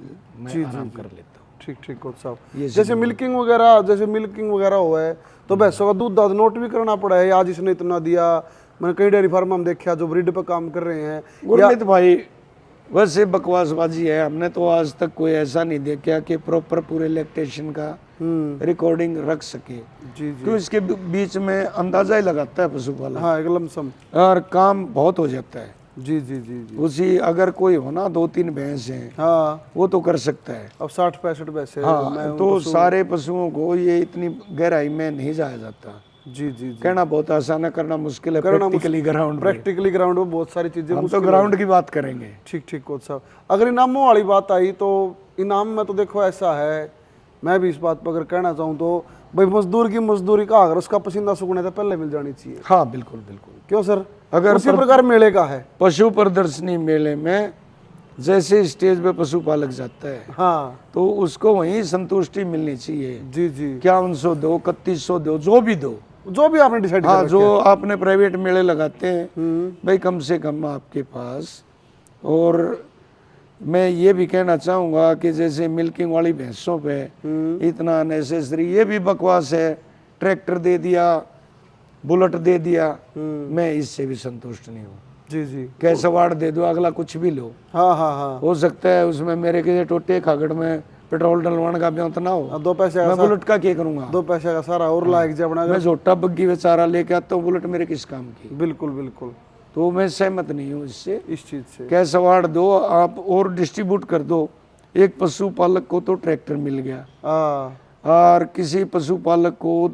आराम कर लेता हूँ। ठीक ठीक कोच साहब। ये जैसे मिल्किंग वगैरह हुआ है तो भैंसों का दूध दाद नोट भी करना पड़ा है, आज इसने इतना दिया, मैंने कई डेयरी फार्म हम देखा जो ब्रीड पे काम कर रहे हैं। गुरमीत भाई वैसे बकवासबाजी है, हमने तो आज तक कोई ऐसा नहीं देखा कि प्रॉपर पूरे लैक्टेशन का रिकॉर्डिंग रख सके। जी जी क्यों इसके बीच में अंदाजा ही लगाता है पशुपालक, हाँ एक लमसम। और काम बहुत हो जाता है। जी जी जी जी उसी अगर कोई हो ना 2-3 भैंस हैं हाँ वो तो कर सकता है। अब 60-65 पैसे हाँ तो सारे पशुओं को ये इतनी गहराई में नहीं जाया जाता। जी जी जी कहना बहुत आसान है, करना मुश्किल है प्रैक्टिकली ग्राउंड पे। प्रैक्टिकली ग्राउंड में बहुत सारी चीजें हम तो ग्राउंड की बात करेंगे। ठीक ठीक कोच साहब। अगर इनामों वाली बात आई तो इनाम में तो देखो ऐसा है, मैं भी इस बात पर अगर कहना चाहूँ तो भाई मजदूर की मजदूरी का अगर उसका पसीना सूखने से पहले मिल जानी चाहिए। हाँ बिल्कुल बिल्कुल। क्यों सर? अगर उसी प्रकार मेले का है। पशु प्रदर्शनी मेले में जैसे स्टेज पे पशु पालक जाता है हाँ तो उसको वहीं संतुष्टि मिलनी चाहिए। जी जी 5100 दो, 3100 दो, जो भी दो, जो भी आपने डिसाइड हाँ कर जो आपने प्राइवेट मेले लगाते हैं भाई कम से कम आपके पास। और मैं ये भी कहना चाहूँगा कि जैसे मिल्किंग वाली भैंसों पे इतना अननेसेसरी, ये भी बकवास है, ट्रैक्टर दे दिया, बुलेट दे दिया, मैं इससे भी संतुष्ट नहीं हूँ। जी जी कैसे वार्ड दे दो, अगला कुछ भी लो, हाँ हाँ हाँ हो सकता है उसमें मेरे के टोटे खागड़ में पेट्रोल डलवाने का ब्योंत ना हो, 2 पैसे मैं बुलेट का क्या करूँगा? 2 पैसे का सारा और लायक जी अपना। मैं झोटा बग्गी में चारा लेके आता हूँ, बुलेट मेरे किस काम की? बिल्कुल बिल्कुल तो मैं सहमत नहीं हूँ इससे। इस चीज से कैसे वार्ड दो आप और डिस्ट्रीब्यूट कर दो। एक पशुपालक को तो ट्रैक्टर मिल गया हाँ और किसी पशुपालक को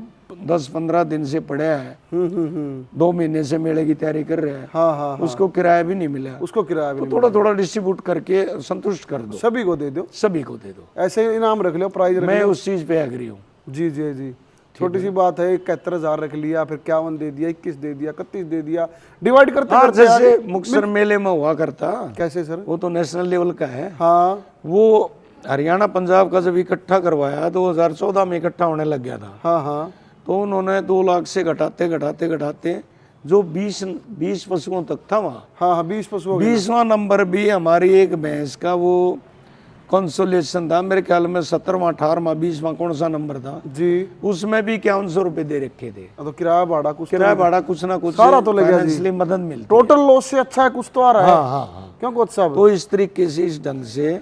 10-15 दिन से पड़ा है, 2 महीने से मेले की तैयारी कर रहा है, हाँ हाँ उसको किराया भी नहीं मिला, उसको किराया भी तो थोड़ा थोड़ा डिस्ट्रीब्यूट करके संतुष्ट कर दो, सभी को दे दो, सभी को दे दो। ऐसे इनाम रख लो, प्राइज रख मैं लो। उस चीज पे एग्री हूँ। जी जी जी छोटी सी बात है, 71,000 रख लिया, फिर 51 दे दिया, 21 दे दिया, 31 दे दिया, डिवाइड करते हाँ करते जैसे मुक्तसर मेले में हुआ करता, कैसे सर? वो तो नेशनल लेवल का है। हाँ वो हरियाणा पंजाब का जब इकट्ठा करवाया 2014 में इकट्ठा होने लग गया था, हाँ हाँ तो उन्होंने 2 लाख से घटाते घटाते घटाते जो 20 पशुओं तक था वहाँ, हाँ हाँ 20 पशुओं के। 20वां नंबर भी हमारी एक भैंस का वो कंसोलेशन था, मेरे ख्याल में 17वां 18वां 20वां कौन सा नंबर था जी उसमें भी 5100 रुपए दे रखे थे। तो किराया भाड़ा कुछ किराया भाड़ा कुछ ना कुछ सारा तो लग गया जी। इसलिए मदद मिलती है। टोटल लॉस से अच्छा है कुछ तो आ रहा है। हाँ हाँ हाँ। क्यों कोच साहब? तो इस तरीके से इस ढंग से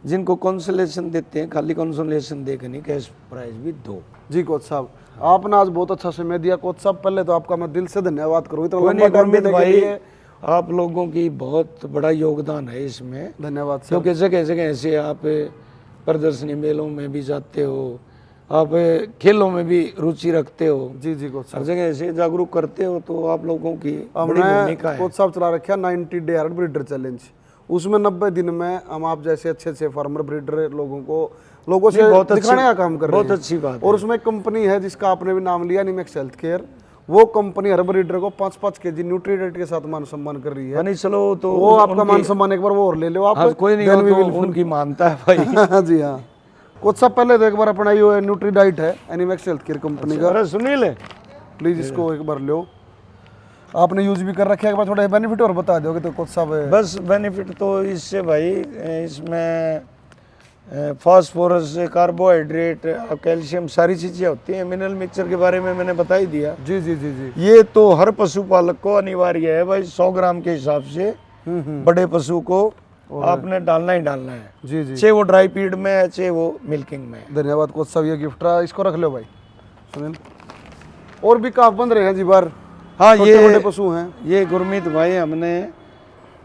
जिनको कंसोलेशन देते हैं, खाली कंसोलेशन देकर नहीं, कैश प्राइज भी दो। जी कोच साहब आपने आज बहुत अच्छा समय दिया कोच साहब, पहले तो आपका मैं दिल से धन्यवाद करूँ इतना लंबा टाइम देने के लिए। आप लोगों की बहुत बड़ा योगदान है इसमें, धन्यवाद सर। क्योंकि जगह जगह ऐसे आप प्रदर्शनी मेलों में भी जाते हो, आप खेलों में भी रुचि रखते हो, जी जी कोच साहब हर जगह ऐसे जागरूक करते हो, तो आप लोगों की बड़ी हमने भूमिका है। कोच साहब चला रखा 90 डे हार्ड ब्रीडर चैलेंज, उसमें 90 दिन में हम आप जैसे अच्छे अच्छे फार्मर ब्रीडर लोगों से दिखाने का काम कर रहे हैं। बहुत अच्छी बात और उसमें कंपनी है जिसका आपने भी नाम लिया, निमेक्स हेल्थ केयर, वो कंपनी हर ब्रीडर को 5-5 केजी न्यूट्रीडेंट के साथ मान सम्मान कर रही है। नहीं चलो तो वो आपका मान सम्मान एक बार वो और ले लो आप। हाँ, कोई नहीं हो तो उनकी मानता है भाई। जी हाँ कोच साहब पहले तो एक बार अपना ये न्यूट्री डाइट है एनिमेक्स हेल्थ केयर कंपनी का, अरे सुनील प्लीज इसको एक बार लो, आपने यूज भी कर रखे है, एक बार थोड़ा बेनिफिट और बता दोगे तो कोच साहब? बस बेनिफिट तो इससे भाई इसमें फास्फोरस, कार्बोहाइड्रेट, कैल्शियम सारी चीज़ें होती हैं। मिनरल मिक्सचर के बारे में मैंने बता ही दिया। जी जी जी जी ये तो हर पशुपालक को अनिवार्य है भाई, 100 ग्राम के हिसाब से बड़े पशु को आपने डालना ही डालना है, जी जी। चाहे वो ड्राई फीड में है चाहे वो मिल्किंग में है। धन्यवाद कोच साहब, ये गिफ्ट रहा, इसको रख लो भाई सुनील। और भी काफ बन रहे हैं जी बार, हाँ छोटे बड़े पशु हैं। ये गुरमीत भाई हमने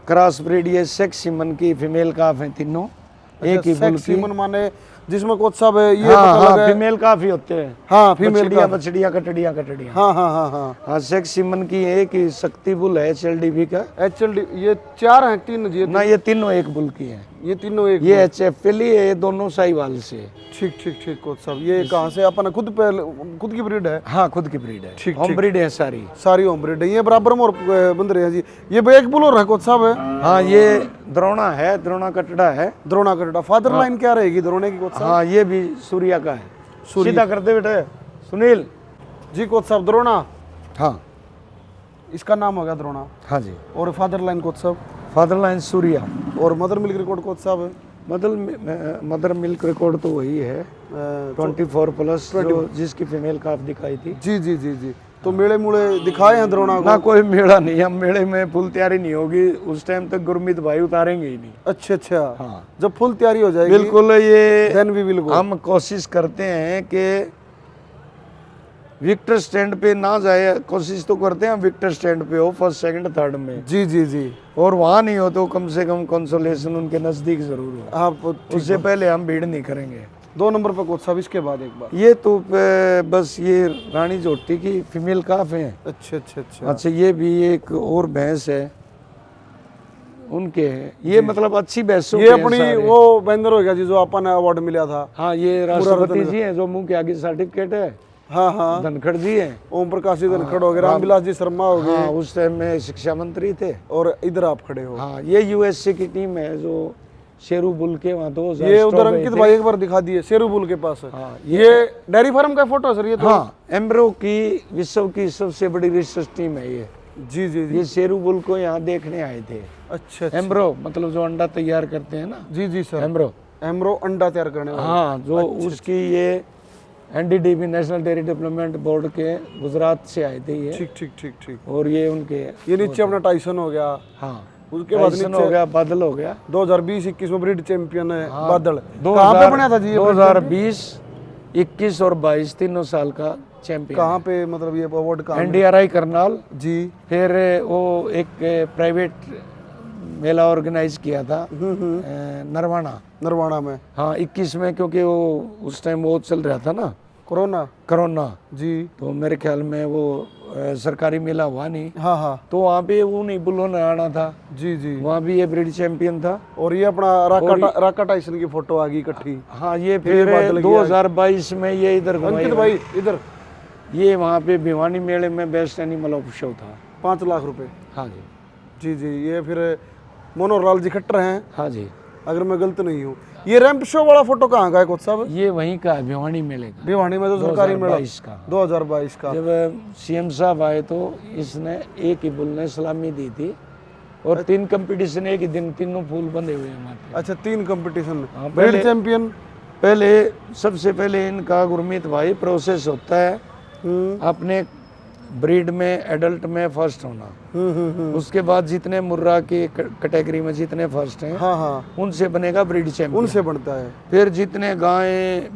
क्रॉस ब्रीड, ये सेक्स सीमन की फीमेल काफ है तीनों, एक ही बुल की। सीमन माने जिसमें कोच साहब ये हाँ पता हाँ लगा है- फीमेल काफी होते हैं, हाँ फीमेल का, बछड़ियाँ कटड़ियाँ कटड़ियाँ। हाँ हाँ हाँ हाँ हाँ सेक्स सीमन की एक ही शक्ति बुल है HLDV का, HLD ये 4 हैं 3 जी, ना ये तीनों एक बुल की है, ये तीनों एक। ये HFL ही है, ये दोनों साहिवाल से। ठीक ठीक ठीक कोच साहब, ये कहाँ से अपना खुद की ब्रीड है? हाँ खुद की ब्रीड है, ठीक, होम ठीक। ब्रीड है सारी। सारी होम ब्रीड है, ये बराबर में और बन रहे हैं जी। ये एक बुल और है कोच साहब है? हाँ ये द्रोणा है, द्रोणा कटड़ा है। द्रोणा कटड़ा, फादर लाइन क्या रहेगी द्रोणे की कोच साहब? हाँ ये भी सूर्या का है। सीधा करते बेटे सुनील जी कोच साहब द्रोणा, हाँ इसका नाम हो गया द्रोणा। हाँ जी। और फादर लाइन कोच साहब? Father line Surya. और मदर मिल्क रिकॉर्ड कोच साहब है? मदर मिल्क रिकॉर्ड तो वही है 24+, जो जिसकी फीमेल काफ दिखाई थी। जी जी जी जी तो मेले मूले दिखाए हैं द्रोणा को? ना कोई मेला नहीं, हम मेले में फुल तैयारी नहीं होगी उस टाइम तक गुरमीत भाई उतारेंगे ही नहीं। अच्छा अच्छा, हाँ जब फुल तैयारी हो जाएगी बिल्कुल, ये देन वी विल गो। हम कोशिश करते हैं कि विक्टर स्टैंड पे ना जाए, कोशिश तो करते हैं विक्टर स्टैंड पे हो, फर्स्ट सेकंड थर्ड में, जी जी जी, और वहाँ नहीं हो तो कम से कम कंसोलेशन उनके नजदीक जरूर हो। हाँ ठीक। उससे पहले हम भीड़ नहीं करेंगे। 2 नंबर पे कोच साहब, इसके बाद एक बार। ये तो बस ये रानी जोटी की फीमेल काफ है। अच्छा अच्छा अच्छा, अच्छा, ये भी एक और भैंस है उनके है ये, मतलब अच्छी भैंसों ये के हैं अपनी सारे। वो बैंदर हो गया जी जो अपन अवार्ड मिला था। हाँ, ये राष्ट्रपति जी हैं जो मुंह के आगे सर्टिफिकेट है। हाँ हाँ, धनखड़ जी हैं। ओम प्रकाश जी धनखड़ हो गए, रामविलास जी शर्मा हो गए, हाँ, उस टाइम में शिक्षा मंत्री थे। और इधर आप खड़े हो। हाँ, ये यूएसए की टीम है जो शेरू बुल के वहाँ 2000 ये उधर अंकित भाई एक बार दिखा दिए, शेरू बुल के पास है। हाँ, ये डेयरी फार्म का फोटो है सर ये तो? हाँ, एम्ब्रो की विश्व की सबसे बड़ी रिसर्च टीम है ये। जी जी जी, ये शेरू बुल को यहाँ देखने आए थे। अच्छा अच्छा, एम्ब्रो मतलब जो अंडा तैयार करते हैं ना, जी जी सर, एम्ब्रो। एमरो अंडा तैयार करने वाले। हाँ, जो उसकी ये NDDB national dairy development board के गुजरात से आए थे ये, ठीक ठीक ठीक ठीक। और ये उनके ये नीचे अपना टाइसन हो गया, हाँ, उसके बाद टाइसन हो गया, बादल हो गया। 2020-21 में ब्रिड चैंपियन है बादल। 2000 कहाँ पे बना था जी ये? 2020, 21 और 22 तीनों साल का चैंपियन। कहाँ पे, मतलब ये अवार्ड कहाँ? एनडीआरआई करनाल। जी, फिर वो एक प्राइवेट मेला ऑर्गेनाइज किया था नरवाना। नरवाना में। हाँ, 21 में, क्योंकि वो उस टाइम वो चल रहा था ना कोरोना। कोरोना, जी, तो मेरे ख्याल में वो सरकारी मेला हुआ नहीं, हाँ हाँ, तो वहाँ पे वो नहीं बुल्लो आना था, जी जी। वहाँ भी ये ब्रिड चैंपियन था। और ये अपना राका टाइसन की फोटो आ गई इकट्ठी। हाँ, ये फिर 2022 में ये इधर घुमाई। अंकित भाई इधर, ये वहाँ पे भिवानी मेले में बेस्ट एनिमल ऑफ शो था। 5 लाख रुपए। हाँ जी, जी जी, ये फिर मनोहरलाल जी खट्टर हैं हाँ जी। अगर मैं गलत नहीं हूँ। ये रैंप शो वाला फोटो कहाँ का है कोच साहब? ये वहीं का है, भिवानी मेले का, भिवानी में जो सरकारी मेला 2022 का। 2022 का। जब सीएम साहब आए तो इसने एक ही बुल ने सलामी दी थी, और 3 कंपटीशन एक ही दिन, तीनों फूल बंधे हुए हैं हमारे। अच्छा, 3 कंपटीशन। हाँ, ब्रिड चैंपियन पहले सबसे पहले इनका गुरमीत भाई प्रोसेस होता है अपने ब्रीड में एडल्ट में फर्स्ट होना। उसके बाद जितने मुर्रा की कैटेगरी में जितने फर्स्ट हैं, हाँ हाँ, उनसे बनेगा ब्रीड चैंपियन। उनसे बनता है। फिर जितने गायें,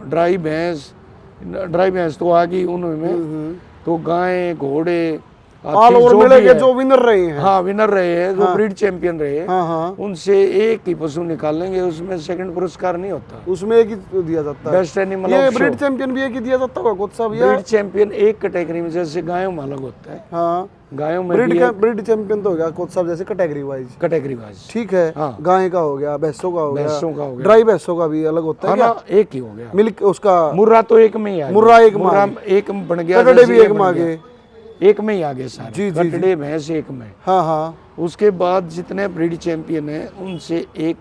ड्राई भैंस तो आ गई उनमें, तो गायें, घोड़े, ऑल ओवर मेले के जो विनर रहे हैं, हाँ, विनर रहे हैं, जो ब्रीड चैंपियन रहे हैं, हाँ हाँ, उनसे एक ही पशु निकालेंगे, उसमें सेकंड पुरस्कार नहीं होता। उसमें एक ही दिया जाता है। बेस्ट एनिमल ये ऑफ शो। ब्रिड चैंपियन भी एक ही दिया जाता होगा कोच साहब? ब्रीड चैंपियन एक कैटेगरी में, जैसे गायों में अलग होता है, हाँ, गायों में ब्रिड चैंपियन तो हो गया कोच साहब जैसे कैटेगरी वाइज, कैटेगरी वाइज। ठीक है। हाँ। गाय का हो गया, भैंसों का हो गया, भैंसों का हो गया, ड्राई भैंसों का भी अलग होता है हाँ क्या? ना, एक ही हो गया। मिल्क उसका मुर्रा तो एक में ही आ गया। मुर्रा एक में मुर्रा आ एक में बन गया, कटड़े जैसे भी ये एक में बन आ गया। गए। एक में ही आ गए सारे, जी, जी, कटड़े भैंस एक में। हाँ हाँ, उसके बाद जितने ब्रीड चैंपियन हैं उनसे एक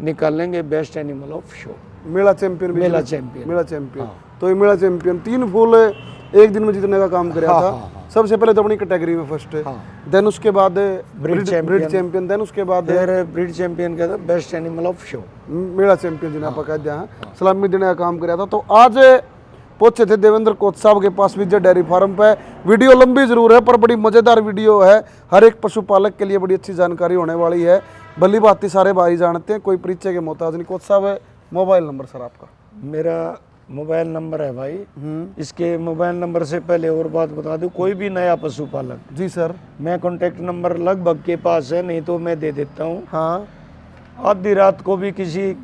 निकालेंगे best animal of show. Mela champion भी। मेला चैंपियन। मेला चैंपियन, तो ये मेला चैंपियन 3 फूल एक दिन में जीतने का काम कराया हाँ, था। हाँ, सबसे पहले तो अपनी कैटेगरी में फर्स्ट है, देन उसके बाद ब्रिड चैंपियन, देन उसके बाद फिर ब्रीड चैंपियन का था best animal of show. Mela champion जिन्हें आप कहते हैं, सलामी देने का काम कराया था। तो आज पहुंचे थे देवेंद्र कोच साहब के पास विजय डेयरी फार्म पे। वीडियो लंबी जरूर है पर बड़ी मजेदार वीडियो है, हर एक पशुपालक के लिए बड़ी अच्छी जानकारी होने वाली है। भली बात सारे भाई जानते हैं, कोई परिचय के मोहताज नहीं। कोच साहब, मोबाइल नंबर सर आपका? मेरा मोबाइल नंबर है भाई, इसके मोबाइल नंबर से पहले और बात बता दूं, कोई भी नया पशुपालक, जी सर, मैं कॉन्टैक्ट नंबर लगभग के पास है, नहीं तो मैं दे देता हूँ। हाँ, आधी रात को भी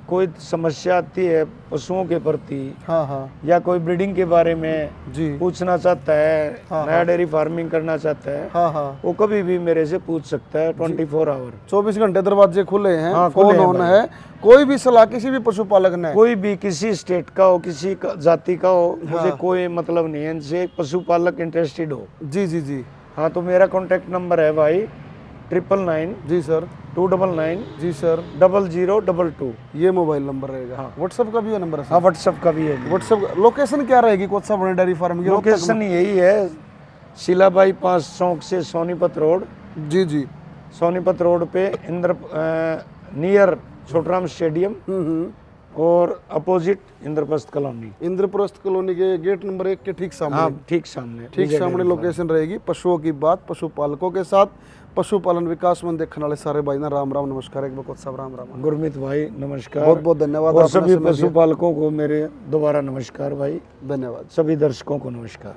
कोई समस्या आती है पशुओं के प्रति, हाँ हाँ, या कोई ब्रीडिंग के बारे में जी, पूछना चाहता है, नया डेयरी फार्मिंग करना चाहता है, हाँ हाँ, वो कभी भी मेरे से पूछ सकता है। 24 आवर 24 घंटे दरवाजे खुले हैं, हाँ, फोन खुले हैं ऑन भाई। है। कोई भी सलाह किसी भी पशुपालक ने, कोई भी किसी स्टेट का हो, किसी जाति का हो, मुझे कोई मतलब नहीं है इनसे, पशुपालक इंटरेस्टेड हो। जी जी जी, हाँ, तो मेरा कॉन्टैक्ट नंबर है भाई 999 जी सर, 299 जी सर, 0022। ये मोबाइल नंबर रहेगा। व्हाट्सएप का भी है नंबर? हाँ, व्हाट्सएप का भी है। व्हाट्सएप लोकेशन क्या रहेगी कोच साहब डेयरी फार्म की? लोकेशन यही है, शीलाबाई 5 चौक से सोनीपत रोड। जी जी, सोनीपत रोड पे नियर छोटराम स्टेडियम, और opposite Indraprastha colony. Indraprastha colony के गेट नंबर 1 के ठीक सामने। हाँ, ठीक सामने, ठीक विजय सामने डेयरी लोकेशन रहेगी। पशुओं की बात पशुपालकों के साथ, पशुपालन विकास मंच देखने वाले सारे भाई ना राम राम नमस्कार। एक बकोत साहब राम राम। फार्म। गुरमीत भाई नमस्कार। बहुत बहुत धन्यवाद। और आपने सभी समय दिया। पशुपालकों को मेरे दोबारा नमस्कार भाई। धन्यवाद। सभी दर्शकों को नमस्कार।